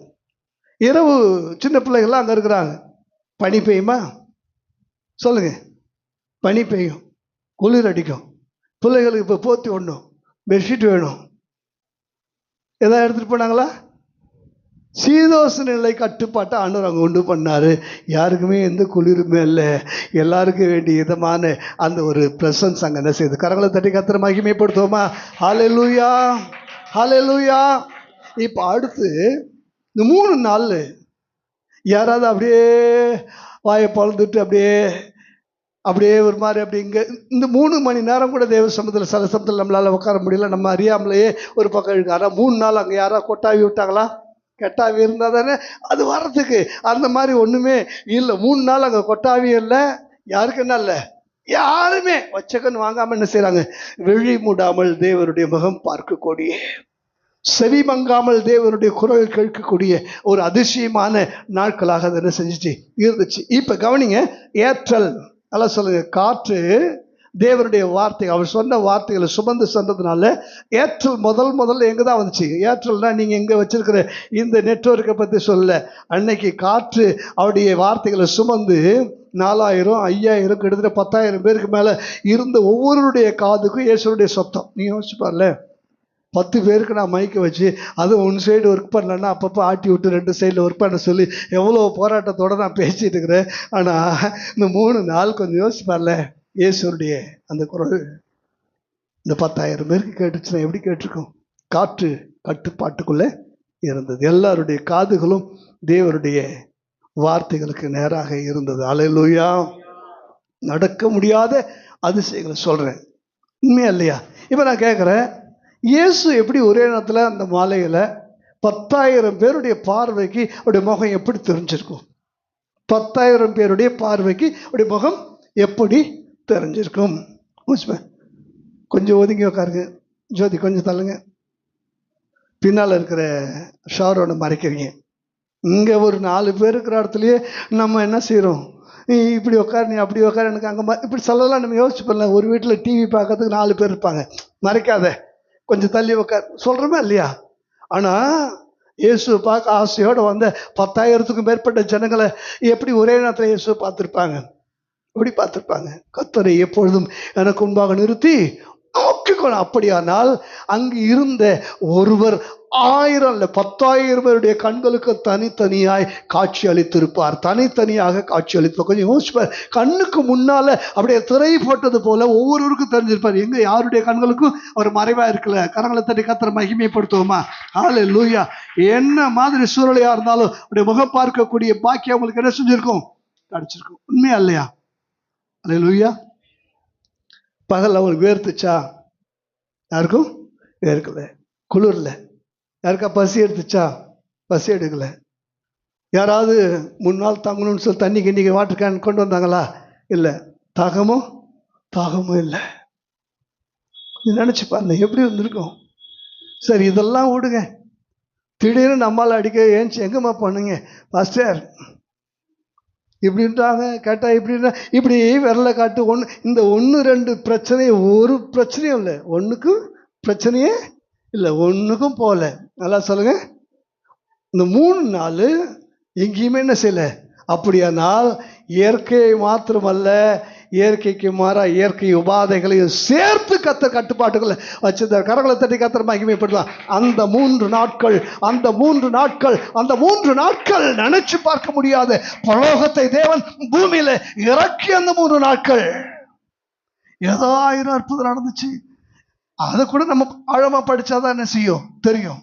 இரவு சின்ன பிள்ளைகள்லாம் அங்க இருக்கிறாங்க. பனி பெய்யுமா? சொல்லுங்க. பனி பெய்யும், குளிர் அடிக்கும். பிள்ளைகளுக்கு இப்போ போத்தி ஒண்ணும், பெட்ஷீட் வேணும். எதாவது எடுத்துட்டு போனாங்களா? சீதோஷ நிலை கட்டுப்பாட்டை ஆண்டவர் அங்கே உண்டு பண்ணாரு. யாருக்குமே எந்த குளிருமே இல்லை. எல்லாருக்கும் வேண்டிய விதமான அந்த ஒரு பிரசன்ஸ் அங்கே என்ன செய்யுது. கரங்களை தட்டி கர்த்தரை மகிமைப்படுத்துவோமா? ஹல்லேலூயா, ஹல்லேலூயா. இப்போ அடுத்து இந்த 3 நாள் யாராவது அப்படியே வாயை பழந்துட்டு அப்படியே ஒரு மாதிரி அப்படி இங்கே இந்த 3 மணி நேரம் கூட தேவ சமூகத்தில் சில சமயத்தில் நம்மளால் உட்கார முடியல, நம்ம அறியாமலேயே ஒரு பக்கம் இருக்காரா. 3 நாள் அங்கே யாராவது கொட்டாவி விட்டாங்களா? கெட்டாவி இருந்தால் தானே அது வர்றதுக்கு. அந்த மாதிரி ஒன்றுமே இல்லை. 3 நாள் அங்கே கொட்டாவி இல்லை, யாருக்கு என்ன இல்லை, யாருமே வச்சக்கன்னு வாங்காமல் என்ன செய்கிறாங்க, விழி மூடாமல் தேவனுடைய முகம் பார்க்கக்கூடிய, செவி மங்காமல் தேவனுடைய குரல் கேட்கக்கூடிய ஒரு அதிசயமான நாட்களாக அதை என்ன செஞ்சிச்சு இருந்துச்சு. இப்போ கவனிங்க, ஏற்றல் நல்லா சொல்லுங்க. காற்று தேவனுடைய வார்த்தை, அவர் சொன்ன வார்த்தைகளை சுமந்து சென்றதுனால ஏற்றல் முதல்ல எங்கே தான் வந்துச்சு. ஏற்றல்னா நீங்கள் எங்கே வச்சிருக்கிற இந்த நெட்வொர்க்கை பற்றி சொல்ல, அன்னைக்கு காற்று அவருடைய வார்த்தைகளை சுமந்து 4000 5000 கிட்டத்தட்ட 10,000 பேருக்கு மேலே இருந்த ஒவ்வொருடைய காதுக்கும் இயேசுடைய சத்தம். நீங்கள் யோசிச்சு பாருல, 10 பேருக்கு நான் மைக்க வச்சு அது ஒன் சைடு ஒர்க் பண்ணலன்னா அப்பப்போ ஆட்டி விட்டு 2 சைடில் ஒர்க் பண்ண சொல்லி எவ்வளோ போராட்டத்தோடு நான் பேசிகிட்டு இருக்கிறேன். ஆனால் இந்த 3 நாள் கொஞ்சம் யோசிப்பார்ல, இயேசுடைய அந்த குரல் இந்த 10,000 பேருக்கு கேட்டுச்சுன்னா எப்படி கேட்டிருக்கோம்? காற்று கட்டுப்பாட்டுக்குள்ளே இருந்தது. எல்லாருடைய காதுகளும் தேவனுடைய வார்த்தைகளுக்கு நேராக இருந்தது. அல்லேலூயா. நடக்க முடியாத அதிசயங்களை சொல்கிறேன், உண்மையா இல்லையா? இப்போ நான் கேட்குறேன், இயேசு எப்படி ஒரே நேரத்தில் அந்த மாலையில் 10,000 பேருடைய பார்வைக்கு அவருடைய முகம் எப்படி தெரிஞ்சிருக்கும்? 10,000 பேருடைய பார்வைக்கு அவருடைய முகம் எப்படி தெரிஞ்சிருக்கும்? கொஞ்சம் ஒதுங்கி உட்காருங்க. ஜோதி கொஞ்சம் தள்ளுங்க. பின்னால் இருக்கிற ஷாரோனை மறைக்கிறீங்க. இங்கே ஒரு 4 பேர் இருக்கிற இடத்துலையே நம்ம என்ன செய்கிறோம், நீ இப்படி உட்காரு, நீ அப்படி உட்காரு, எனக்கு அங்கே இப்படி சொல்லலாம். நம்ம யோசிச்சு பண்ணலாம். ஒரு வீட்டில் டிவி பார்க்கறதுக்கு 4 பேர் இருப்பாங்க. மறைக்காத, கொஞ்சம் தள்ளி உட்கார் சொல்கிறோமா இல்லையா? ஆனால் இயேசு பார்க்க ஆசையோடு வந்த 10,000க்கும் மேற்பட்ட ஜனங்களை எப்படி ஒரே நேரத்தில் இயேசு பார்த்துருப்பாங்க? எப்படி பார்த்துருப்பாங்க? கர்த்தரை எப்பொழுதும் எனக்கு முன்பாக நிறுத்தி நோக்கிக்கொள்ள. அப்படியானால் அங்கு இருந்த ஒருவர் 1000 அல்ல 10,000 பேருடைய கண்களுக்கு தனித்தனியாய் காட்சி அளித்திருப்பார். தனித்தனியாக காட்சி அளித்திருப்பார். கொஞ்சம் யோசிப்பார். கண்ணுக்கு முன்னால அப்படியே திரை போட்டது போல ஒவ்வொருவருக்கும் தெரிஞ்சிருப்பார். எங்க யாருடைய கண்களுக்கும் ஒரு மறைவா இருக்கல. கரங்களை தட்டி கர்த்தரை மகிமைப்படுத்துவோமா? ஹல்லேலூயா. என்ன மாதிரி சூழ்நிலையா இருந்தாலும் அப்படியே முகம் பார்க்கக்கூடிய பாக்கியம் அவங்களுக்கு என்ன செஞ்சிருக்கும்? கிடைச்சிருக்கும். உண்மையா இல்லையா? ஹல்லேலூயா. பகல் அவங்களுக்கு வேர்த்துச்சா? யாருக்கும் வேர்க்கல. குளிர்ல யாருக்கா பசி எடுத்துச்சா? பசி எடுக்கல. யாராவது 3 நாள் தங்கணும்னு சொல்லி தண்ணி கிண்ணிக்கு வாட்டர் கேன் கொண்டு வந்தாங்களா? இல்லை. தாகமும் இல்லை. நினச்சி பாருங்க எப்படி இருந்திருக்கும். சரி, இதெல்லாம் விடுங்க. திடீர்னு நம்மளால் அடிக்க ஏன்ச்சு எங்கம்மா பண்ணுங்க பாஸ்டர் இப்படின்ட்டாங்க கேட்டா இப்படின்னா இப்படி விரலை காட்டு. இந்த 1-2 பிரச்சனை ஒரு பிரச்சனையும் இல்லை. ஒன்றுக்கும் பிரச்சனையே இல்லை, ஒன்றுக்கும் போகல. நல்லா சொல்லுங்க. இந்த 3 நாள் எங்கேயுமே என்ன செய்யல. அப்படியானால் இயற்கையை மாத்திரமல்ல, இயற்கைக்கு மாறா இயற்கை உபாதைகளையும் சேர்த்து கர்த்தர் கட்டுப்பாட்டுகளை வச்சிருந்தார். கரங்களை தட்டி கர்த்தர் மகிமைப்படுத்தலாம். அந்த 3 நாட்கள் நினைச்சு பார்க்க முடியாத பரலோகத்தை தேவன் பூமியில இறக்கி அந்த 3 நாட்கள் ஏதோ 1000 அற்புதம் நடந்துச்சு. அதை கூட நம்ம ஆழமா படிச்சாதான் என்ன செய்யும் தெரியும்.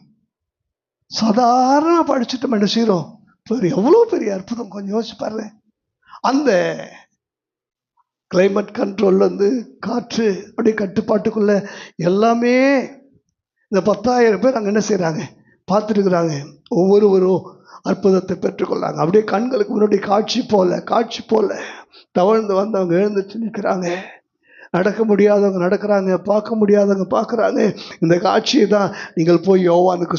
சாதாரண படிச்சுட்டு என்ன செய்யறோம்? எவ்வளவு பெரிய அற்புதம் கொஞ்சம் யோசிச்சு பாருங்க. அந்த கிளைமேட் கண்ட்ரோல்ல இருந்து காற்று அப்படியே கட்டுப்பாட்டுக்குள்ள எல்லாமே இந்த 10,000 பேர் அங்கே என்ன செய்யறாங்க? பார்த்துட்டு இருக்கிறாங்க. ஒவ்வொருவரும் அற்புதத்தை பெற்றுக்கொள்ளாங்க. அப்படியே கண்களுக்கு முன்னாடி காட்சி போல தவழ்ந்து வந்து அவங்க எழுந்துச்சு நிற்கிறாங்க. நடக்க முடியாதவங்க நடக்கிறாங்க, பார்க்க முடியாதவங்க பார்க்குறாங்க. இந்த காட்சியை தான் நீங்கள் போய் யோவானுக்கு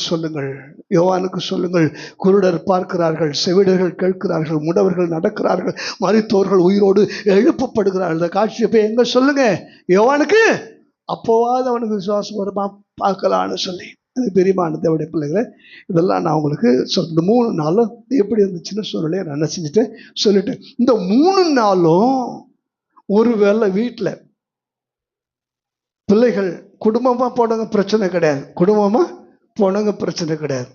சொல்லுங்கள். குருடர் பார்க்கிறார்கள், செவிடர்கள் கேட்கிறார்கள், முடவர்கள் நடக்கிறார்கள், மரித்தோர்கள் உயிரோடு எழுப்பப்படுகிறார்கள். இந்த காட்சியை போய் எங்க சொல்லுங்க? யோவானுக்கு. அப்போவாது அவனுக்கு விசுவாசம் வருமா பார்க்கலான்னு சொல்லி. அது பெரியமான தேவடைய பிள்ளைகளை, இதெல்லாம் நான் உங்களுக்கு இந்த 3 நாளும் எப்படி இருந்துச்சுன்னு சூழ்நிலையை நான் என்ன செஞ்சுட்டேன் சொல்லிட்டேன். இந்த 3 நாளும் ஒருவேளை வீட்டில் பிள்ளைகள் குடும்பமாக போனவங்க பிரச்சனை கிடையாது.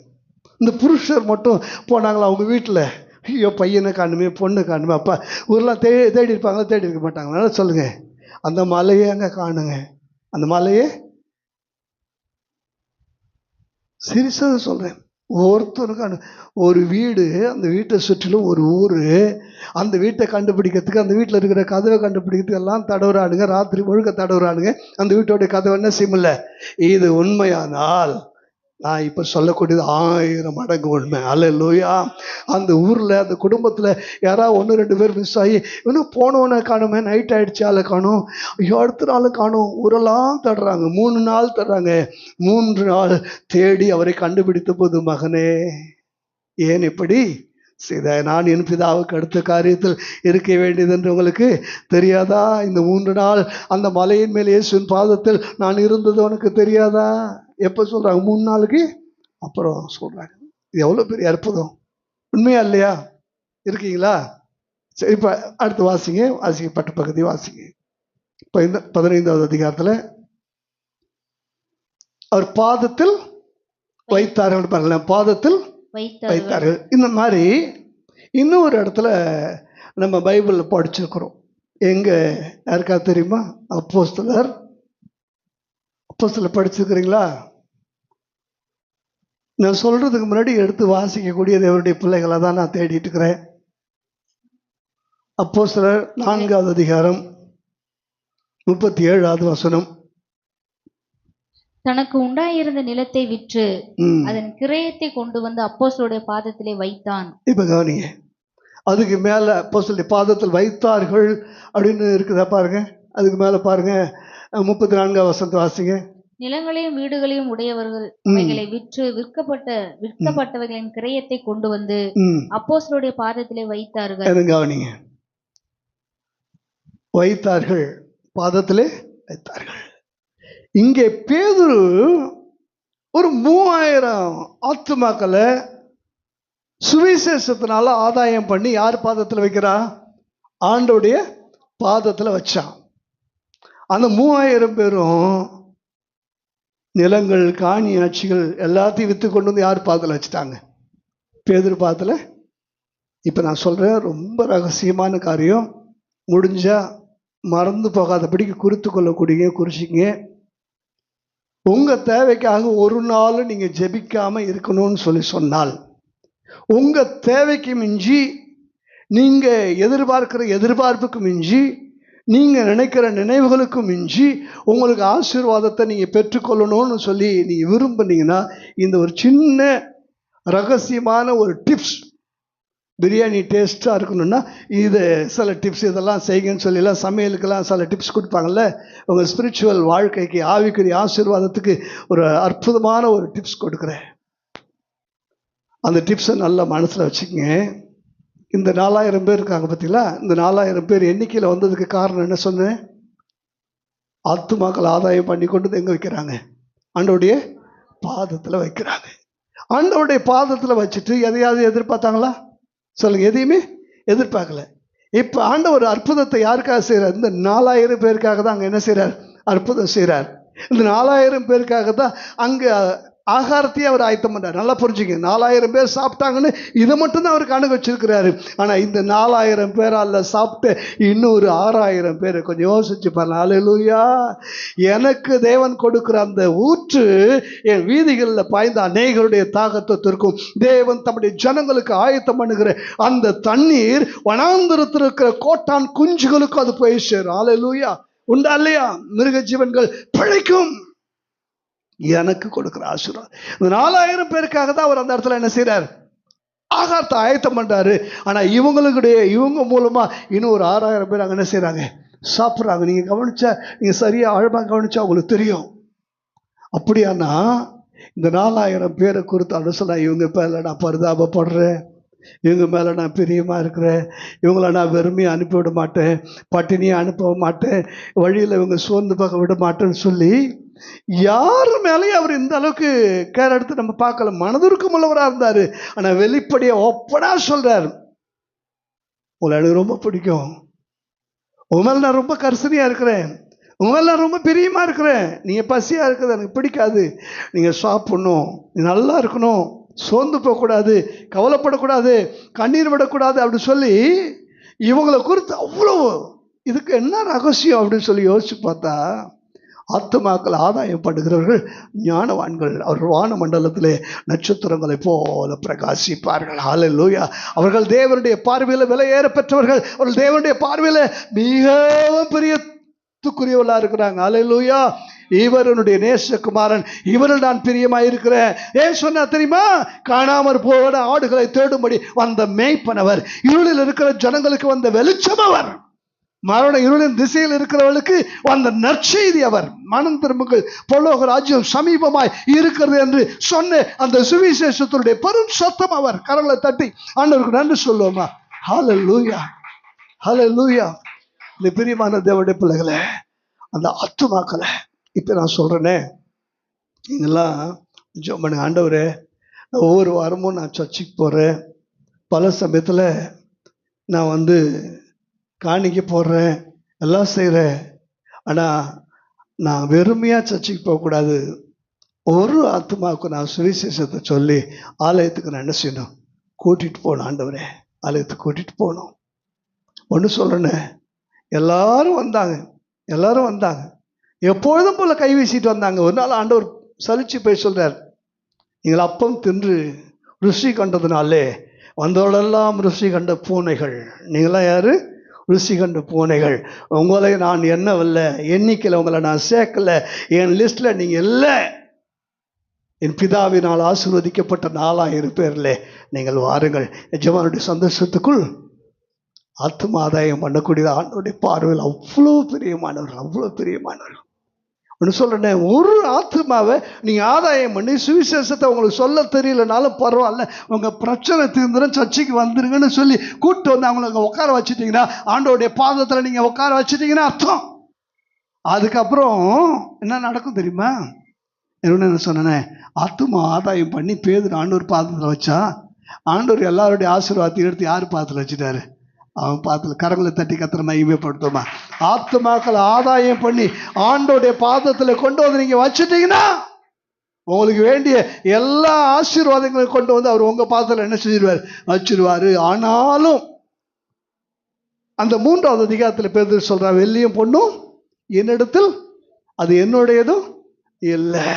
இந்த புருஷர் மட்டும் போனாங்களா அவங்க வீட்டில், ஐயோ பையனை காணுமே பொண்ணு காணுமே, அப்பா ஊரெலாம் தேடி இருப்பாங்களா? தேடி இருக்க மாட்டாங்க. அதனால சொல்லுங்க, அந்த மலையை அங்கே காணுங்க. அந்த மலையே சீரியஸாக சொல்கிறேன். ஒருத்தருக்கும் ஒரு வீடு, அந்த வீட்டை சுற்றிலும் ஒரு ஊர், அந்த வீட்டை கண்டுபிடிக்கிறதுக்கு, அந்த வீட்டில் இருக்கிற கதவை கண்டுபிடிக்கிறதுக்கு எல்லாம் தடவுறானுங்க. ராத்திரி முழுக்க தடவுறானுங்க. அந்த வீட்டோடைய கதவை என்ன செய்யல. இது உண்மையானால் நான் இப்போ சொல்லக்கூடியது 1000 மடங்கு உண்மை. அல்லேலூயா. அந்த ஊரில், அந்த குடும்பத்தில் யாராவது 1-2 பேர் மிஸ் ஆகி, இன்னும் போனவனை காணுமே, நைட் ஆகிடுச்சு, ஆளை காணும், அடுத்த நாள் காணும், ஊரெல்லாம் தடுறாங்க. 3 நாள் தடுறாங்க. 3 நாள் தேடி அவரை கண்டுபிடித்த போது, மகனே ஏன் இப்படி செய்தாய்? நான் என் பிதாவுக்கு அடுத்த காரியத்தில் இருக்க வேண்டியது என்று உங்களுக்கு தெரியாதா? இந்த 3 நாள் அந்த மலையின் மேல் இயேசுவின் பாதத்தில் நான் இருந்தது உனக்கு தெரியாதா? எப்போ சொல்றாங்க? 3 நாளுக்கு அப்புறம் சொல்றாங்க. இது எவ்வளோ பெரிய அற்புதம்! உண்மையா இல்லையா? இருக்கீங்களா? சரி, இப்போ அடுத்து வாசிக்கப்பட்ட பகுதி வாசிங்க. இப்போ இந்த 15வது அதிகாரத்தில் அவர் பாதத்தில் வைத்தார்கள். பாருங்களேன், பாதத்தில் வைத்தார்கள். இந்த மாதிரி இன்னொரு இடத்துல நம்ம பைபிளில் படிச்சிருக்கிறோம். எங்க யாருக்கா தெரியுமா? அப்போஸ்தலர் படிச்சிருக்கிறீங்களா? நான் சொல்றதுக்கு முன்னாடி எடுத்து வாசிக்கக்கூடிய தேவனுடைய பிள்ளைகளை தான் நான் தேடிட்டு இருக்கிறேன். அப்போஸ்தலர் 4வது அதிகாரம் 37வது வசனம். தனக்கு உண்டாயிருந்த நிலத்தை விற்று அதன் கிரயத்தை கொண்டு வந்து அப்போஸ்தலருடைய பாதத்திலே வைத்தான். இப்ப கவனிங்க, அதுக்கு மேல அப்போஸ்தலருடைய பாதத்தில் வைத்தார்கள் அப்படின்னு இருக்குதா பாருங்க. அதுக்கு மேல பாருங்க, 34வது வசனத்தை வாசிங்க. நிலங்களையும் வீடுகளையும் உடையவர்கள் அவைகளை விற்று விற்கப்பட்டவர்களின் கிரயத்தை கொண்டு வந்து அப்போஸ்தலருடைய பாதத்திலே வைத்தார்கள். கவனிங்க, வைத்தார்கள், பாதத்திலே வைத்தார்கள். இங்கே பேதுரு ஒரு 3000 ஆத்துமாக்களை சுவிசேஷத்தினால ஆதாயம் பண்ணி யார் பாதத்தில் வைக்கிறா? ஆண்டோடைய பாதத்தில் வச்சான். அந்த 3000 பேரும் நிலங்கள், காணி, ஆட்சிகள் எல்லாத்தையும் விற்று கொண்டு வந்து யார் பாதத்தில் வச்சுட்டாங்க? பேதுரு பாதத்தில். இப்போ நான் சொல்கிறேன், ரொம்ப ரகசியமான காரியம். முடிஞ்சா மறந்து போகாதபடிக்கு குறிச்சிங்க. உங்கள் தேவைக்காக ஒரு நாள் நீங்கள் ஜெபிக்காமல் இருக்கணும்னு சொன்னால், உங்கள் தேவைக்கு மிஞ்சி, நீங்கள் எதிர்பார்க்கிற எதிர்பார்ப்புக்கு மிஞ்சி, நீங்கள் நினைக்கிற நினைவுகளுக்கு மிஞ்சி உங்களுக்கு ஆசீர்வாதத்தை நீங்கள் பெற்றுக்கொள்ளணும்னு சொல்லி நீங்கள் விரும்புனீங்கன்னா, இந்த ஒரு சின்ன ரகசியமான ஒரு டிப்ஸ், பிரியாணி டேஸ்ட்டாக இருக்கணும்னா இது சில டிப்ஸ் இதெல்லாம் செய்யுங்கன்னு சொல்லிலாம் சமையலுக்கெல்லாம் சில டிப்ஸ் கொடுப்பாங்கள்ல. உங்கள் ஸ்பிரிச்சுவல் வாழ்க்கைக்கு, ஆவிக்குரிய ஆசீர்வாதத்துக்கு ஒரு அற்புதமான ஒரு டிப்ஸ் கொடுக்குறேன். அந்த டிப்ஸை நல்லா மனசில் வச்சுக்கோங்க. இந்த 4000 பேர் இருக்காங்க பார்த்தீங்களா? இந்த 4000 பேர் எண்ணிக்கையில் வந்ததுக்கு காரணம் என்ன சொன்னேன்? ஆத்துமாக்கள் ஆதாயம் பண்ணி கொண்டு எங்கே வைக்கிறாங்க? ஆண்டவருடைய பாதத்தில் வைக்கிறாங்க. ஆண்டவருடைய பாதத்தில் வச்சுட்டு எதையாவது எதிர்பார்த்தாங்களா? சொல்லுங்க, எதையுமே எதிர்பார்க்கல. இப்போ ஆண்டவர் அற்புதத்தை யாருக்காக செய்கிறார்? இந்த 4000 பேருக்காக தான் அங்கே என்ன செய்கிறார்? அற்புதம் செய்கிறார். இந்த 4000 பேருக்காக தான் அங்கே ஆகாரத்தையே அவர் ஆயத்தம் பண்ணுறார். நல்லா புரிஞ்சுங்க, 4000 பேர் சாப்பிட்டாங்கன்னு இதை மட்டும்தான் அவருக்கு அணுக வச்சிருக்கிறாரு. ஆனால் இந்த 4000 பேரால் சாப்பிட்டு இன்னொரு 6000 பேரை கொஞ்சம் யோசிச்சு பாருங்க. அல்லேலூயா. எனக்கு தேவன் கொடுக்குற அந்த ஊற்று என் வீதிகளில் பாய்ந்த அநேகருடைய தாகத்தை தீர்க்கும். தேவன் தம்முடைய ஜனங்களுக்கு ஆயத்தம் பண்ணுகிற அந்த தண்ணீர் வனாந்திரத்தில் இருக்கிற கோட்டான் குஞ்சுகளுக்கும் அது போய் சேரும். அல்லேலூயா. உண்டா இல்லையா? மிருக ஜீவன்கள் பிழைக்கும். எனக்கு கொடுக்குற ஆசீர்வாதம். இந்த 4000 பேருக்காக தான் அவர் அந்த இடத்துல என்ன செய்யறார்? ஆகாரத்தை ஆயத்தம் பண்றாரு. ஆனா இவங்க மூலமா இன்னும் ஒரு 6000 பேர் அங்க என்ன செய்யறாங்க? சாப்பிட்றாங்க. நீங்க கவனிச்சா, நீங்க சரியா ஆழமா கவனிச்சா உங்களுக்கு தெரியும். அப்படியானா இந்த 4000 பேரை குறித்து அனுசலா, இவங்க பேர்ல நான் பரிதாபப்படுறேன், இவங்க மேலே நான் பிரியமா இருக்கிறேன், இவங்களை நான் வெறுமையை அனுப்பிவிட மாட்டேன், பட்டினியை அனுப்ப மாட்டேன், வழியில் இவங்க சோர்ந்து பார்க்க விட மாட்டேன்னு சொல்லி யார் மேலேயும் அவர் இந்த அளவுக்கு கேர் எடுத்து நம்ம பார்க்கல. மனதிற்கும் உள்ளவராக இருந்தார். ஆனால் வெளிப்படையா ஒப்பனா சொல்றார், உங்களை எனக்கு ரொம்ப பிடிக்கும், உங்க மேலே நான் ரொம்ப கரிசனையா இருக்கிறேன், உங்க மேலே நான் ரொம்ப பிரியமா இருக்கிறேன், நீங்க பசியா இருக்கிறது எனக்கு பிடிக்காது, நீங்க சாப்பிடணும், நல்லா இருக்கணும், சோர்ந்து போகக்கூடாது, கவலைப்படக்கூடாது, கண்ணீர் விடக்கூடாது அப்படின்னு சொல்லி இவங்களை குறித்து அவ்வளோ. இதுக்கு என்ன ரகசியம் அப்படின்னு சொல்லி யோசிச்சு பார்த்தா, ஆத்துமாக்கள் ஆதாயம் பண்ணுகிறவர்கள் ஞானவான்கள். அவர்கள் வான மண்டலத்திலே நட்சத்திரங்களைப் போல பிரகாசிப்பார்கள். ஹல்லேலூயா. அவர்கள் தேவனுடைய பார்வையில் விலையேற பெற்றவர்கள். அவர்கள் தேவனுடைய பார்வையில் மிகவும் பிரியத்துக்குரியவர்களாக இருக்கிறாங்க. ஹல்லேலூயா. இவருடைய நேசகுமாரன், இவரில் நான் பிரியமாயிருக்கிறேன். ஏன் சொன்னா தெரியுமா? காணாமற் போன ஆடுகளை தேடும்படி வந்த மேய்ப்பனவர், இருளில் இருக்கிற ஜனங்களுக்கு வந்த வெளிச்சம் அவர், மரண இருளின் திசையில் இருக்கிறவர்களுக்கு வந்த நற்செய்தி அவர். மனம் திரும்புங்கள், பரலோக ராஜ்யம் சமீபமாய் இருக்கிறது என்று சொன்ன அந்த சுவிசேஷத்தினுடைய பெரும் சத்தம் அவர். கரங்களை தட்டி ஆண்டவருக்கு நன்றி சொல்லுவோமா? ஹல்லேலூயா, ஹல்லேலூயா. இந்த பிரியமான தேவனுடைய பிள்ளைகளை, அந்த ஆத்துமாக்களை இப்போ நான் சொல்கிறேனே, நீங்கள்லாம் ஜெபம் பண்ணுங்க. ஆண்டவரே, நான் ஒவ்வொரு வாரமும் நான் சர்ச்சுக்கு போகிறேன், பல சமயத்தில் நான் காணிக்க போடுறேன், எல்லாம் செய்கிறேன். ஆனால் நான் வெறுமையாக சர்ச்சுக்கு போகக்கூடாது. ஒரு ஆத்மாவுக்கு நான் சுவிசேஷத்தை சொல்லி ஆலயத்துக்கு நான் என்ன செய்யணும்? கூட்டிகிட்டு போகணும். ஆண்டவரே, ஆலயத்துக்கு கூட்டிகிட்டு போகணும். ஒன்று சொல்கிறேன்னு, எல்லாரும் வந்தாங்க, எப்பொழுதும் போல கை வீசிட்டு வந்தாங்க. ஒரு நாள் ஆண்டவர் சலிச்சு போய் சொல்கிறார், நீங்கள் அப்பம் தின்று ருசி கண்டதுனாலே வந்தவர்களெல்லாம் ருசி கண்ட பூனைகள். நீங்களாம் யாரு? ருசி கண்ட பூனைகள். உங்களை நான் எண்ணவில்லை, எண்ணிக்கையில் உங்களை நான் சேர்க்கலை, என் லிஸ்டில் நீங்கள் இல்லை. என் பிதாவினால் ஆசீர்வதிக்கப்பட்ட 4000 பேரில் நீங்கள் வாருங்கள். எஜமானுடைய சந்தோஷத்துக்குள் ஆத்ம ஆதாயம் பண்ணக்கூடிய ஆண்டோடைய பார்வையில் அவ்வளோ பிரியமானவர்கள். ஒன்று சொல்கிறேன், ஒரு ஆத்மாவை நீங்கள் ஆதாயம் பண்ணி சுவிசேஷத்தை உங்களுக்கு சொல்ல தெரியலனாலும் பரவாயில்ல, உங்கள் பிரச்சனை தீர்ந்துடும், சர்ச்சைக்கு வந்துருங்கன்னு சொல்லி கூப்பிட்டு வந்து அவங்களை உட்கார வச்சுட்டிங்கன்னா, ஆண்டோடைய பாதத்தில் நீங்கள் உட்கார வச்சுட்டிங்கன்னா அர்த்தம். அதுக்கப்புறம் என்ன நடக்கும் தெரியுமா? என்ன சொன்னேன், ஆத்மா ஆதாயம் பண்ணி பேதுரு ஆண்டவர் பாதத்தில் வச்சா, ஆண்டவர் எல்லாருடைய ஆசீர்வாதத்தை எடுத்து யார் பாதத்தில் வச்சுட்டாரு? அவன் பாதத்தில். கரங்களை தட்டி கத்திர மகிமைப்படுத்துமா? ஆத்துமாக்களை ஆதாயம் பண்ணி ஆண்டோடைய பாதத்தில் கொண்டு வந்து நீங்கள் வச்சுட்டீங்கன்னா, உங்களுக்கு வேண்டிய எல்லா ஆசீர்வாதங்களையும் கொண்டு வந்து அவர் உங்கள் பாதத்தில் என்ன செஞ்சிருவார்? வச்சிருவார். ஆனாலும் அந்த 3வது அதிகாரத்தில் பேதுரு சொல்கிறார், வெள்ளியும் பொண்ணும் என்னிடத்தில் அது என்னுடையதும் இல்லை.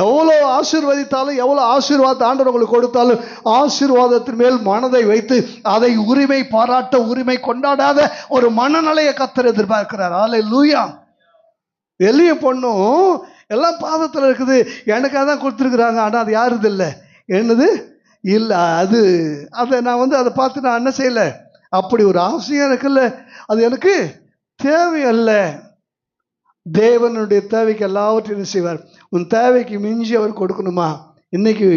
எவ்வளோ ஆசீர்வதித்தாலும், எவ்வளோ ஆசீர்வாதத்தை ஆண்டவர் உங்களுக்கு கொடுத்தாலும், ஆசீர்வாதத்தின் மேல் மனதை வைத்து அதை உரிமை பாராட்ட, உரிமை கொண்டாடாத ஒரு மனநிலையை கர்த்தர் எதிர்பார்க்கிறார். ஹல்லேலூயா. வெளிய பொண்ணும் எல்லாம் பாதத்தில் இருக்குது, எனக்காக தான் கொடுத்துருக்குறாங்க, ஆனால் அது யாருது இல்லை, என்னது இல்லை. அதை நான் அதை பார்த்து நான் என்ன செய்யலை, அப்படி ஒரு ஆசையாக இருக்குல்ல, அது எனக்கு தேவையல்ல. தேவனுடைய தேவைக்கு எல்லாவற்றையும் செய்வார். உன் தேவைக்கு மிஞ்சி அவர் கொடுக்கணுமா? இன்னைக்கு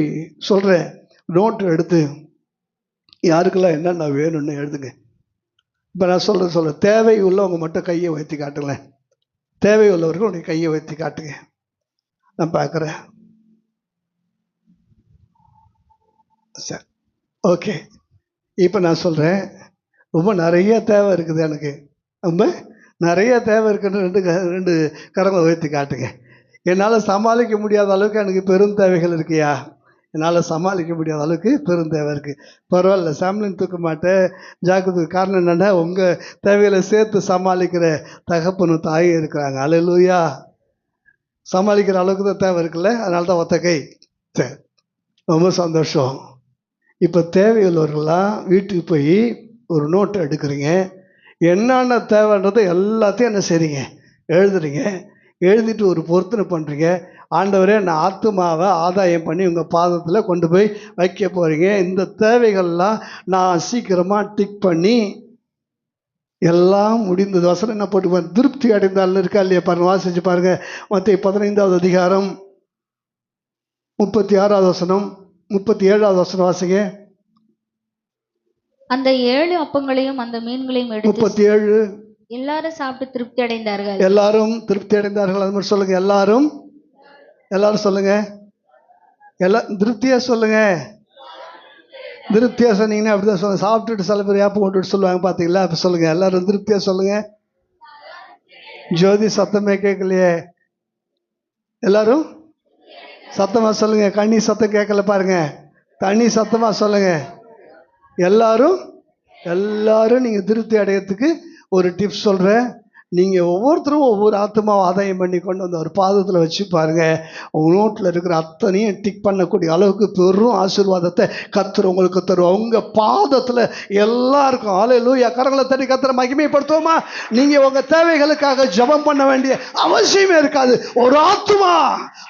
சொல்கிறேன், நோட்டு எடுத்து யாருக்கெல்லாம் என்னென்ன வேணும்னு எழுதுங்க. இப்போ நான் சொல்கிறேன், தேவை உள்ளவங்க மட்டும் கையை வைத்து காட்டுங்களேன். தேவை உள்ளவர்கள் உடைய கையை வைத்து காட்டுங்க, நான் பார்க்குறேன். சரி, ஓகே. இப்போ நான் சொல்கிறேன், ரொம்ப நிறைய தேவை இருக்குது, எனக்கு ரொம்ப நிறைய தேவை இருக்குன்னு 2 கரங்களை உயர்த்தி காட்டுங்க. என்னால் சமாளிக்க முடியாத அளவுக்கு எனக்கு பெரும் தேவைகள் இருக்குயா, என்னால் சமாளிக்க முடியாத அளவுக்கு பெரும் தேவை இருக்குது. பரவாயில்ல, சாம்லின் தூக்க மாட்டேன், ஜாக்கிரதுக்கு காரணம் என்னென்னா, உங்கள் தேவைகளை சேர்த்து சமாளிக்கிற தகப்பனும் தாயும் இருக்கிறாங்க. ஹல்லேலூயா. சமாளிக்கிற அளவுக்கு தான் தேவை இருக்குல்ல, அதனால தான் ஒத்த கை. சரி, ரொம்ப சந்தோஷம். இப்போ தேவையுள்ளவர்கள்லாம் வீட்டுக்கு போய் ஒரு நோட்டை எடுக்கிறீங்க, என்னென்ன தேவைன்றதை எல்லாத்தையும் என்ன செய்றீங்க? எழுதுறீங்க. எழுதிட்டு ஒரு பொருத்தனை பண்ணுறீங்க. ஆண்டவரே, நான் ஆத்துமாவை ஆதாயம் பண்ணி உங்கள் பாதத்தில் கொண்டு போய் வைக்க போகிறீங்க. இந்த தேவைகள்லாம் நான் சீக்கிரமாக டிக் பண்ணி எல்லாம் முடிந்தது. வசனம் என்ன போட்டு திருப்தி அடைந்தாலும் இருக்கா இல்லையா பாருங்க, வாசிச்சு பாருங்க. மத்தேயு 15வது அதிகாரம் 36வது வசனம், 37வது வசனம் வாசிங்க. அந்த 7 அப்பங்களையும் அந்த மீன்களையும் எடுத்து 37 எல்லாரும் சாப்பிட்டு திருப்தி அடைந்தார்கள். எல்லாரும் திருப்தி அடைந்தார்கள். அது மாதிரி சொல்லுங்க, எல்லாரும் சொல்லுங்க, எல்லாம் திருப்தியா சொல்லுங்க. திருப்தியா சொன்னீங்கன்னா அப்படிதான் சொல்லுங்க. சாப்பிட்டுட்டு சில பேர் ஏப்பம் போட்டுட்டு சொல்லுவாங்க பார்த்தீங்களா? அப்போ சொல்லுங்க, எல்லாரும் திருப்தியா சொல்லுங்க. ஜோதி சத்தமே கேட்கலையே, எல்லாரும் சத்தமா சொல்லுங்க. கண்ணி சத்தம் கேட்கல பாருங்க, தண்ணி சத்தமா சொல்லுங்க. எல்லாரும் நீங்கள் திருப்தி அடையிறதுக்கு ஒரு டிப்ஸ் சொல்கிறேன். நீங்க ஒவ்வொருத்தரும் ஒவ்வொரு ஆத்மாவை ஆதாயம் பண்ணி கொண்டு வந்து ஒரு பாதத்தில் வச்சு பாருங்க. உங்க நோட்டில் இருக்கிற அத்தனையும் டிக் பண்ணக்கூடிய அளவுக்கு பெரும் ஆசீர்வாதத்தை கர்த்தர் உங்களுக்கு தருவோம். உங்க பாதத்தில் எல்லாருக்கும். ஹல்லேலூயா. கரங்களை தட்டி கர்த்தரை மகிமைப்படுத்துவோமா? நீங்க உங்க தேவைகளுக்காக ஜெபம் பண்ண வேண்டிய அவசியமே இருக்காது. ஒரு ஆத்மா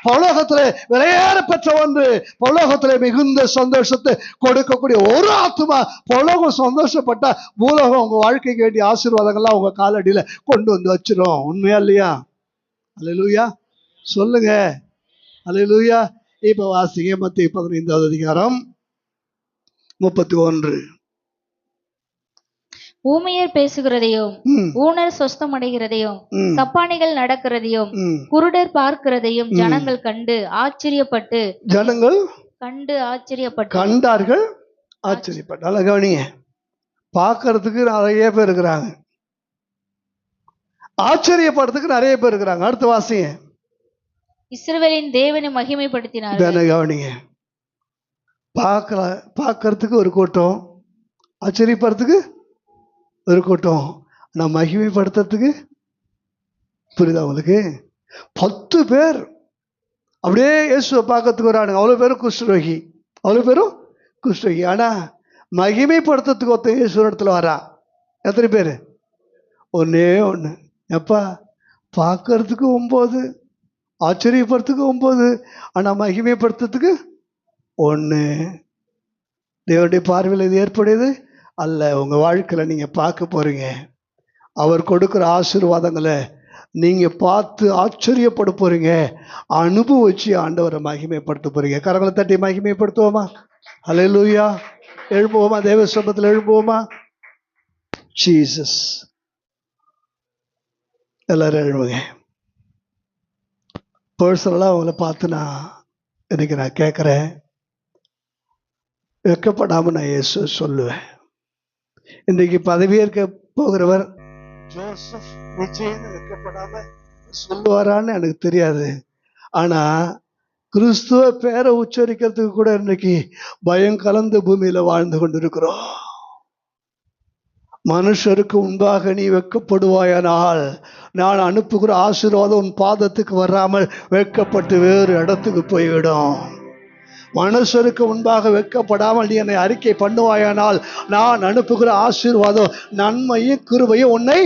பரலோகத்தில் விலையேற பெற்ற ஒன்று, பரலோகத்தில் மிகுந்த சந்தோஷத்தை கொடுக்கக்கூடிய ஒரு ஆத்மா. பரலோகம் சந்தோஷப்பட்டா பூலோகம் உங்க வாழ்க்கைக்கு வேண்டிய ஆசீர்வாதங்கள்லாம் உங்க காலடியில கொண்டு வந்து வச்சிரும். உண்மையா இல்லையா? அல்லேலூயா சொல்லுங்க. அல்லேலூயா. இப்ப வாசிங்க மத்தேயு 15வது அதிகாரம் 31. ஊமையர் பேசுகிறதையும் ஊனர் சொஸ்தமடைகிறதையும் சப்பானிகள் நடக்கிறதையும் குருடர் பார்க்கிறதையும் ஜனங்கள் கண்டு ஆச்சரியப்பட்டு கண்டார்கள், ஆச்சரியப்பட்டு. கவனிங்க, பார்க்கறதுக்கு நிறைய பேர் இருக்கிறாங்க, ஆச்சரியப்படுறதுக்கு நிறைய பேர் இருக்கிறாங்க. அடுத்த வாசிங்க. இஸ்ரவேலின் தேவனை மகிமைப்படுத்தினார்கள். கவனிங்க, பார்க்கறதுக்கு ஒரு கூட்டம், ஆச்சரியப்படுறதுக்கு ஒரு கூட்டம், நான் மகிமைப்படுத்துறதுக்கு. புரியுதா உங்களுக்கு? 10 பேர் அப்படியே இயேசுவை பார்க்கறதுக்கு வரானுங்க. அவ்வளோ பேரும் குஷ்டரோகி. ஆனா மகிமைப்படுத்துறதுக்கு ஒருத்தன் இயேசு இடத்துல வரா. எத்தனை பேர்? ஒன்னே ஒன்று. எப்பா, பார்க்கறதுக்கு 9, ஆச்சரியப்படுறதுக்கு 9, ஆனா மகிமைப்படுத்துறதுக்கு 1. தேவனுடைய பார்வையில் இது ஏற்புடையது அல்ல. உங்க வாழ்க்கையில நீங்க பார்க்க போறீங்க. அவர் கொடுக்கிற ஆசீர்வாதங்களை நீங்க பார்த்து ஆச்சரியப்பட போறீங்க. அனுபவிச்சு ஆண்டவரை மகிமைப்படுத்த போறீங்க. கரங்களை தட்டி மகிமைப்படுத்துவோமா? அல்லேலூயா. எழுப்புவோமா? தேவ சமூகத்தில் எழுப்புவோமா? ஜீசஸ். எல்லாரும் எழுவுங்க. பர்சனலா அவங்கள பார்த்து நான் கேட்குறேன், வெக்கப்படாம நான் இயேசு சொல்லுவேன். இன்றைக்கு பதவியேற்க போகிறவர் ஜோசப் நிச்சயம் வெக்கப்படாம சொல்லுவாரான்னு எனக்கு தெரியாது. ஆனா கிறிஸ்துவ பேரை உச்சரிக்கிறதுக்கு கூட இன்னைக்கு பயம் கலந்த பூமியில வாழ்ந்து கொண்டிருக்கிறோம். மனுஷருக்கு முன்பாக நீ வெட்கப்படுவாயானால் நான் அனுப்புகிற ஆசீர்வாதம் உன் பாதத்துக்கு வராமல் வெட்கப்பட்டு வேறு இடத்துக்கு போய்விடும். மனுஷருக்கு முன்பாக வெட்கப்படாமல் நீ என்னை அறிக்கை பண்ணுவாயானால் நான் அனுப்புகிற ஆசீர்வாதம் நன்மையும் கிருபையும் உன்னை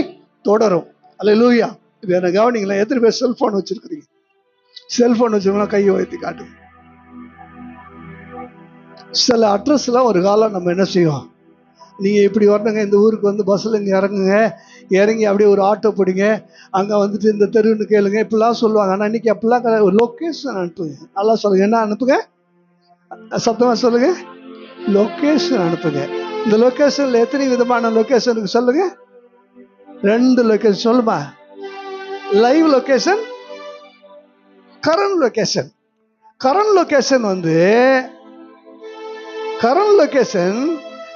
தொடரும். அல்லேலூயா. இப்போ என்ன கவனிங்களா? எத்தனை பேர் செல்போன் வச்சிருக்கிறீங்க? செல்போன் வச்சிருக்கோம், கையை வைத்து காட்டு. சில அட்ரஸ்லாம் ஒரு காலம் நம்ம என்ன செய்வோம், நீங்கள் இப்படி வரணுங்க, இந்த ஊருக்கு வந்து பஸ்ஸில் இங்கே இறங்குங்க, இறங்கி அப்படியே ஒரு ஆட்டோ பிடிங்க, அங்கே வந்துட்டு இந்த தெருவுன்னு கேளுங்க, இப்படிலாம் சொல்லுவாங்க. ஆனால் இன்னைக்கு அப்படிலாம் ஒரு லொக்கேஷன் அனுப்புங்க. நல்லா சொல்லுங்க, என்ன அனுப்புங்க? சத்தமாக சொல்லுங்க, லொக்கேஷன் அனுப்புங்க. இந்த லொக்கேஷனில் எத்தனை விதமான லொக்கேஷனுக்கு சொல்லுங்க? 2 லொக்கேஷன் சொல்லுமா? Live location, current location. Current location வந்து கரண்ட் லொக்கேஷன்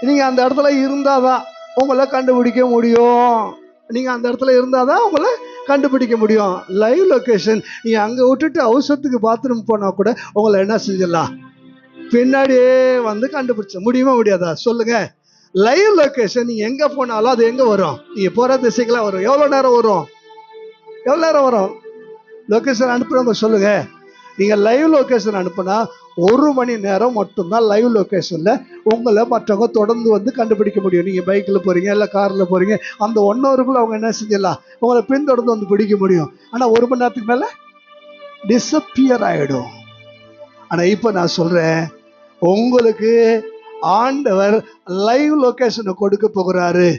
நீங்க அந்த இடத்துல இருந்தாதான் உங்களை கண்டுபிடிக்க முடியும். நீங்க அந்த இடத்துல இருந்தாதான் உங்களை கண்டுபிடிக்க முடியும். லைவ் லொக்கேஷன் நீங்க அங்க விட்டுட்டு அவசரத்துக்கு பாத்ரூம் போனா கூட உங்களை என்ன செஞ்சிடலாம், பின்னாடியே வந்து கண்டுபிடிச்ச முடியுமா முடியாதா சொல்லுங்க? லைவ் லொக்கேஷன் நீங்க எங்க போனாலும் அது எங்க வரும்? நீங்க போற திசைக்கெல்லாம் வரும். எவ்வளவு நேரம் வரும்? லொக்கேஷன் அனுப்புறவங்க சொல்லுங்க. நீங்க லைவ் லொக்கேஷன் அனுப்புனா 1 மணி நேரம் மட்டும்தான் லைவ் லொக்கேஷன்ல உங்களை மற்றவங்க தொடர்ந்து வந்து கண்டுபிடிக்க முடியும். நீங்க பைக்ல போறீங்க, இல்ல கார்ல போறீங்க, அந்த 1 ஹவருக்குள்ள அவங்க என்ன செஞ்சிடலாம், உங்களை பின்தொடர்ந்து வந்து பிடிக்க முடியும். ஆனா 1 மணி நேரத்துக்கு மேல டிஸப்பியர் ஆயிடும். ஆனா இப்ப நான் சொல்றேன், உங்களுக்கு ஆண்டவர் லைவ் லொகேஷனை கொடுக்க போகிறாரு.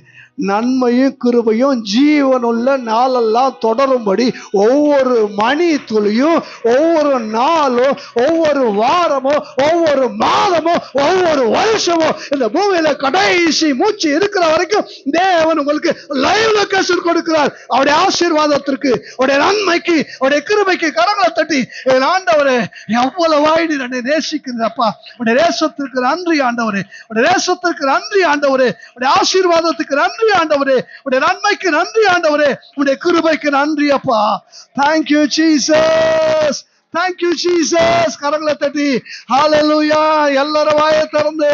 நன்மையும் கிருபையும் ஜீவனுள்ள நாளெல்லாம் தொடரும்படி ஒவ்வொரு மணி துளியும், ஒவ்வொரு நாளும், ஒவ்வொரு வாரமும், ஒவ்வொரு மாதமும், ஒவ்வொரு வருஷமும், இந்த பூமியில கடைசி மூச்சு இருக்கிற வரைக்கும் தேவன் உங்களுக்கு லைவ் லொகேஷன் கொடுக்கிறார். அவருடைய ஆசீர்வாதத்திற்கு, அவருடைய நன்மைக்கு, அவருடைய கிருபைக்கு கரங்களை தட்டி, என் ஆண்டவரே எவ்வளவாய் நீ என்னை நேசிக்கிறப்பா, உடைய தேசத்திற்கு நன்றி ஆண்டவரே, உடைய தேசத்திற்கு நன்றி ஆண்டவரே, உடைய ஆசீர்வாதத்துக்கு நன்றி ஆண்டவரே, உடைய நன்மைக்கு நன்றி ஆண்டவரே, உடைய கிருபைக்கு நன்றி அப்பா. Thank you Jesus, thank you Jesus. கரங்களை தட்டி ஹalleluya. எல்லாரும் வாயை திறந்து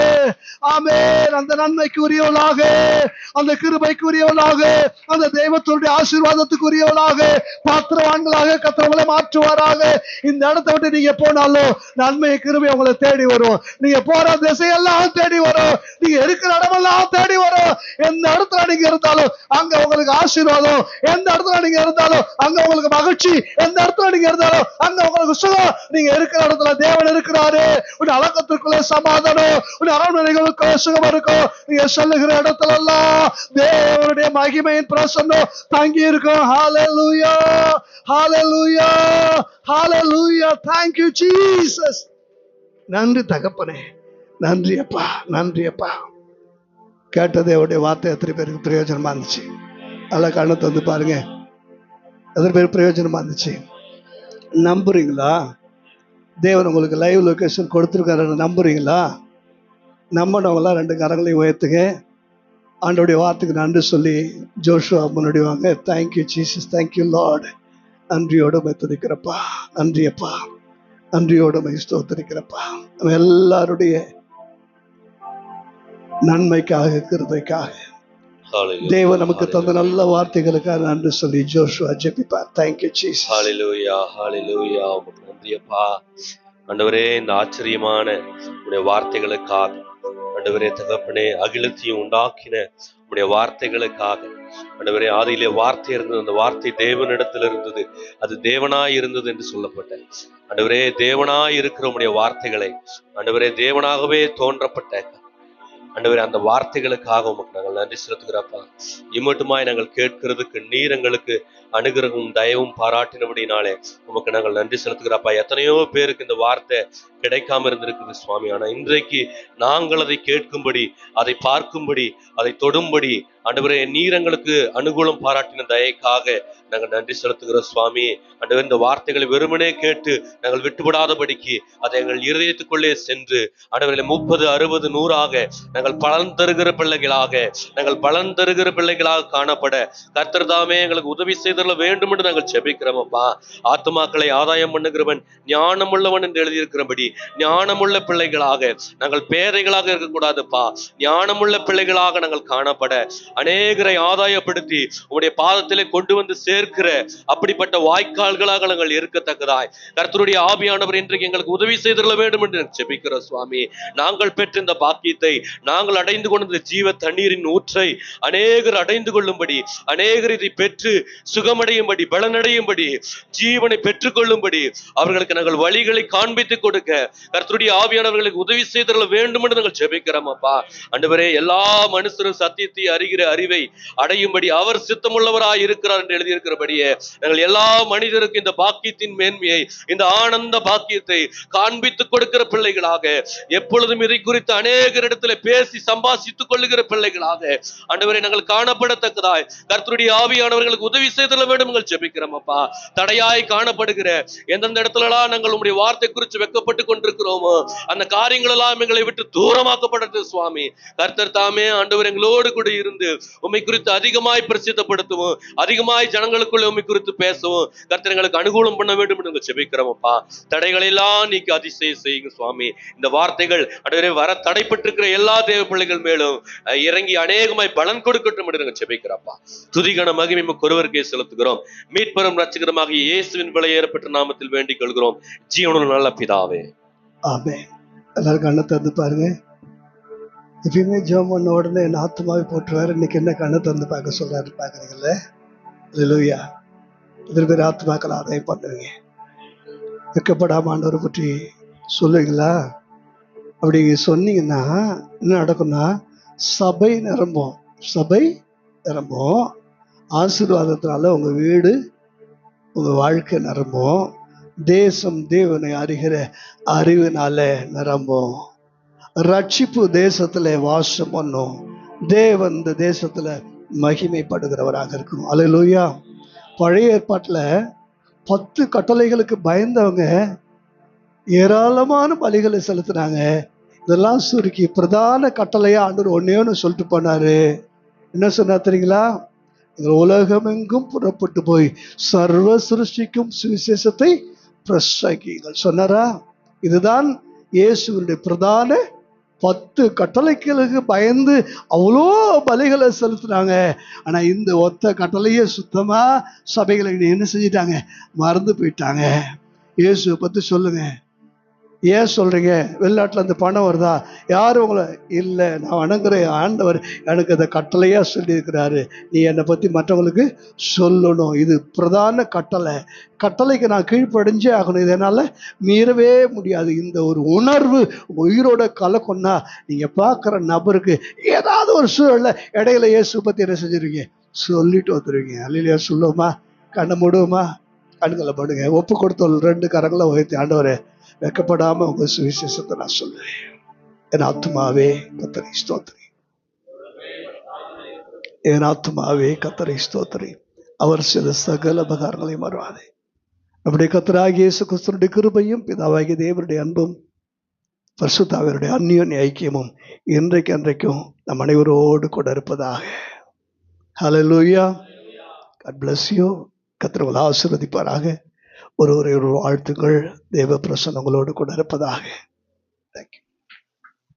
ஆமென். அந்த நன்மைக்கு உரியவளாக, அந்த கிருபைக்கு உரியவளாக, அந்த தெய்வத்துடைய ஆசீர்வாதத்துக்குரியவளாக, பாத்திரவான்களாக கர்த்தர் மாற்றுவாராக. இந்த இடத்தை விட்டு நீங்க போனாலும் நன்மை கிருபை உங்களை தேடி வரும். நீங்க போற திசையெல்லாம் தேடி வரும். நீங்க இருக்கிற இடமெல்லாம் தேடி வரும். எந்த இடத்துல நீங்க இருந்தாலும் அங்க உங்களுக்கு ஆசீர்வாதம், எந்த இடத்துல நீங்க இருந்தாலும் அங்க உங்களுக்கு மகிழ்ச்சி, எந்த இடத்துல நீங்க இருந்தாலும் அங்க உங்களுக்கு சுகம். நீங்க இருக்கிற இடத்துல தேவன் இருக்கிறாரு. உன் அலங்கத்திற்குள்ள சமாதானம், உன் அரண்மனைகளுக்குள்ள சுகம் இருக்கும். நீங்க சொல்லுகிற இடத்துல எல்லாம் தேவனுடைய மகிமையின் பிரசன்னம் தங்கி இருக்கும். ஹalleluya, ஹalleluya, ஹalleluya. Thank you Jesus. நன்றி தகப்பனே, நன்றி அப்பா, நன்றி அப்பா. கேட்டதே அவருடைய வார்த்தை எத்தனை பேருக்கு பிரயோஜனமா இருந்துச்சு? அதெல்லாம் கண்ணை தந்து பாருங்க. எத்தனை பேருக்கு பிரயோஜனமா இருந்துச்சு? நம்புறீங்களா? தேவன் உங்களுக்கு லைவ் லொகேஷன் கொடுத்துருக்காரு, நம்புறீங்களா? நம்பினவங்களாம் 2 கரங்களையும் உயர்த்துங்க. ஆண்டோடைய வார்த்தைக்கு நன்றி சொல்லி ஜோஷுவா முன்னாடி வாங்க. Thank you Jesus, thank you Lord. நன்றியோடு துதிக்கிறப்பா, நன்றியப்பா, நன்றியோடு ஸ்தோத்திரிக்கிறப்பா. நம்ம எல்லாருடைய நன்மைக்காக, கிருபைக்காக, தேவன் நமக்கு தந்த நல்ல வார்த்தைகளுக்காக நன்றி சொல்லி ஜோஷுவா ஜெபிப்பார். Thank you Jesus. ஹalleluya, ஹalleluya. உங்களுக்கு நன்றியப்பா ஆண்டவரே. இந்த ஆச்சரியமான உடைய வார்த்தைகளுக்காக ஆண்டவரே தகப்பனே, அகிலத்தையும் உண்டாக்கின உடைய வார்த்தைகளுக்காக ஆண்டவரே, ஆதியிலே வார்த்தை இருந்தது, அந்த வார்த்தை தேவனிடத்தில் இருந்தது, அது தேவனாய் இருந்தது என்று சொல்லப்பட்ட ஆண்டவரே, தேவனாய் இருக்கிற உடைய வார்த்தைகளை ஆண்டவரே, தேவனாகவே தோன்றப்பட்ட ஆண்டவரே, அந்த வார்த்தைகளுக்காக உமக்கு நாங்கள் நன்றி செலுத்துகிறப்பா. இம்மட்டுமாய் நாங்கள் கேட்கிறதுக்கு நீர் எங்களுக்கு அனுகிரகமும் தயவும் பாராட்டினபடினாலே உமக்கு நாங்கள் நன்றி செலுத்துகிறப்பா. எத்தனையோ பேருக்கு இந்த வார்த்தை கிடைக்காம இருந்திருக்குது சுவாமி. ஆனா இன்றைக்கு நாங்கள் அதை கேட்கும்படி, அதை பார்க்கும்படி, அதை தொடும்படி ஆண்டவரே, நீர் எங்களுக்கு அனுகூலம் பாராட்டின தயக்காக நாங்கள் நன்றி செலுத்துகிறோம் சுவாமி. ஆண்டவரே, இந்த வார்த்தைகளை வெறுமனே கேட்டு நாங்கள் விட்டுவிடாதபடிக்கு அதை எங்கள் இருதயத்துக்குள்ளே சென்று ஆண்டவரே 30, 60, 100 நாங்கள் பலன் தருகிற பிள்ளைகளாக, நாங்கள் பலன் தருகிற பிள்ளைகளாக காணப்பட கர்த்தர் தாமே எங்களுக்கு உதவி செய்தல வேண்டும் என்று நாங்கள் ஜெபிக்கிறோமப்பா. ஆத்துமாக்களை ஆதாயம் பண்ணுகிறவன் ஞானம் உள்ளவன் என்று எழுதியிருக்கிறபடி ஞானமுள்ள பிள்ளைகளாக நாங்கள் பேதைகளாக இருக்கக்கூடாதுப்பா. ஞானமுள்ள பிள்ளைகளாக நாங்கள் காணப்பட, அநேகரை ஆதாயப்படுத்தி உங்களுடைய பாதத்திலே கொண்டு வந்து சேர்க்கிற அப்படிப்பட்ட வாய்க்கால்களாக நாங்கள் இருக்கத்தக்கதாய் கர்த்தருடைய ஆவியானவர் இன்றைக்கு எங்களுக்கு உதவி செய்திட வேண்டும் என்று ஜெபிக்கிறோம் சுவாமி. நாங்கள் பெற்ற இந்த பாக்கியத்தை, நாங்கள் அடைந்து கொண்ட ஜீவ தண்ணீரின் ஊற்றை அநேகர் அடைந்து கொள்ளும்படி, அநேகர் இதை பெற்று சுகமடையும்படி, பலனடையும்படி, ஜீவனை பெற்றுக் கொள்ளும்படி அவர்களுக்கு நாங்கள் வழிகளை காண்பித்துக் கொடுக்க கர்த்தருடைய ஆவியானவர்களுக்கு உதவி செய்திட வேண்டும் என்று நாங்கள் ஜெபிக்கிறோம் அப்பா. ஆண்டவரே, எல்லா மனுஷரும் சத்தியத்தை அறிகிற அறிவை அடையும்படி அவர் சித்தமுள்ளவராய் இருக்கிறார் என்று எழுதியிருக்கிறபடியே நாங்கள் எல்லா மனிதருக்கும் இந்த பாக்கியத்தின் மேன்மையை, இந்த ஆனந்த பாக்கியத்தை காண்பித்துக் கொடுக்கிற பிள்ளைகளாக, எப்பொழுதும் இதை குறித்து அநேகரிடத்தில் பேசி சம்பாசித்துக் கொள்ளுகிற பிள்ளைகளாக ஆண்டவரை நாங்கள் காணப்படத்தக்கதாய் கர்த்தருடைய ஆவியானவர்களுக்கு உதவி செய்திட வேண்டும் நாங்கள் ஜெபிக்கிறோம் அப்பா. தடையாய் காணப்படுகிற எந்தெந்த இடத்துலலாம் நாங்கள் உங்களுடைய வார்த்தை குறித்து வெக்கப்பட்டு கொண்டிருக்கிறோமோ அந்த காரியங்கள் எல்லாம் எங்களை விட்டு தூரமாக்கப்பட்டது சுவாமி. கர்த்தர் தாமே ஆண்டவர் எங்களோடு கூட இருந்து உம்மை குறித்து அதிகமாய் பிரசித்தப்படுத்துவோம், அதிகமாய் ஜனங்களுக்குள்ள உம்மை குறித்து பேசவும் கர்த்தர் எங்களுக்கு அனுகூலம் பண்ண வேண்டும் என்று ஜெபிக்கிறோம் அப்பா. தடைகளை எல்லாம் நீக்கி அதிசயம் செய்யுங்க சுவாமி. இந்த வார்த்தைகள் ஆண்டவரே வர தடைப்பட்டிருக்கிற எல்லா தேவ பிள்ளைகள் மேலும் இறங்கி அநேகமாய் பலன் கொடுக்கட்டும் என்று ஜெபிக்கிறப்பா. துதிகன மகிமை ஒருவருக்கே செலுத்துகிறோம். மீட்பெரும் ரட்சகருமாக இயேசுவின் விலையேறப்பட்ட நாமத்தில் வேண்டிக் கொள்கிறோம் ஜீவனுள்ள நல்ல பிதாவே, ஆமென். எல்லாரும் கண்ணை திறந்து பாருங்க. எப்பயுமே ஜெபம் பண்ண உடனே என் ஆத்மாவை போட்டுருவாரு. இன்னைக்கு என்ன கண்ணை திறந்து பார்க்க சொல்றாரு பாக்குறீங்கல்ல? அல்லேலூயா. இதில் பேர் ஆத்மாக்கள் ஆதாயம் பண்ணுவீங்க. வெக்கப்படாம ஆண்டவரை பற்றி சொல்லுவீங்களா? அப்படி சொன்னீங்கன்னா என்ன நடக்கும்னா, சபை நிரம்பும், சபை நிரம்பும். ஆசீர்வாதத்தினால உங்க வீடு, உங்க வாழ்க்கை நிரம்பும். தேசம் தேவனை அறிகிற அறிவினால நிரம்பும். ரட்சிப்பு தேசத்துல வாசம் பண்ணும். தேவன் இந்த தேசத்துல மகிமைப்படுகிறவராக இருக்கும். அல்லேலூயா. பழைய ஏற்பாட்டுல 10 கட்டளைகளுக்கு பயந்தவங்க ஏராளமான பலிகளை செலுத்தினாங்க. இதெல்லாம் சுருக்கி பிரதான கட்டளையா ஆண்டவர் ஒன்னே ஒன்று சொல்லிட்டு போனாரு. என்ன சொன்னா தெரியுங்களா? உலகம் எங்கும் புறப்பட்டு போய் சர்வ சிருஷ்டிக்கும் சுவிசேஷத்தை பிரசங்கிங்கள் சொன்னாரா? இதுதான் இயேசுவினுடைய பிரதான 10 கட்டளைகளுக்கு பயந்து அவ்வளோ பலிகளை செலுத்துனாங்க. ஆனா இந்த ஒத்த கட்டளையே சுத்தமா சபைகளை என்ன செஞ்சிட்டாங்க? மறந்து போயிட்டாங்க. இயேசுவை பத்தி சொல்லுங்க. ஏன் சொல்றீங்க? வெளிநாட்டுல அந்த பணம் வருதா? யாரு உங்களை? இல்லை, நான் வணங்குற ஆண்டவர் எனக்கு அந்த கட்டளையா சொல்லி இருக்கிறாரு, நீ என்னை பத்தி மற்றவங்களுக்கு சொல்லணும். இது பிரதான கட்டளை. கட்டளைக்கு நான் கீழ்ப்படிஞ்சே ஆகணும். இதனால மீறவே முடியாது. இந்த ஒரு உணர்வு உயிரோட கலக்கொன்னா நீங்க பார்க்குற நபருக்கு ஏதாவது ஒரு சூழல்ல இடையில இயேசு பத்தி என்ன செஞ்சிருவீங்க? சொல்லிட்டு வந்துருவீங்க. அல்லேலூயா சொல்லுவோமா? கண்ணை மூடுவோமா? கண்களை படுங்க. ஒப்பு கொடுத்தோம் 2 கரங்களை உயர்த்தி, ஆண்டவரே வெக்கப்படாம உங்க சுவிசேஷத்தை நான் சொல்லுவேன். என் ஆத்துமாவே கர்த்தரை ஸ்தோத்திரி, என் ஆத்துமாவே கர்த்தரை ஸ்தோத்திரி, அவர் செய்த சகல உபகாரங்களை மறவாதே. நம்முடைய கர்த்தராகிய இயேசு கிறிஸ்துவினுடைய கிருபையும் பிதாவாகிய தேவனுடைய அன்பும் பரிசுத்தாவியருடைய அந்யோன்ய ஐக்கியமும் இன்றைக்கு அன்றைக்கும் நம் அனைவரோடு கூட இருப்பதாக. ஹல்லேலூயா. God bless you. கர்த்தர் உங்களை ஆசீர்வதிப்பாராக. ஒரு வாழ்த்துக்கள். தேவ பிரசன்னம் உங்களோடு கூட இருப்பதாக. தேங்க்யூ.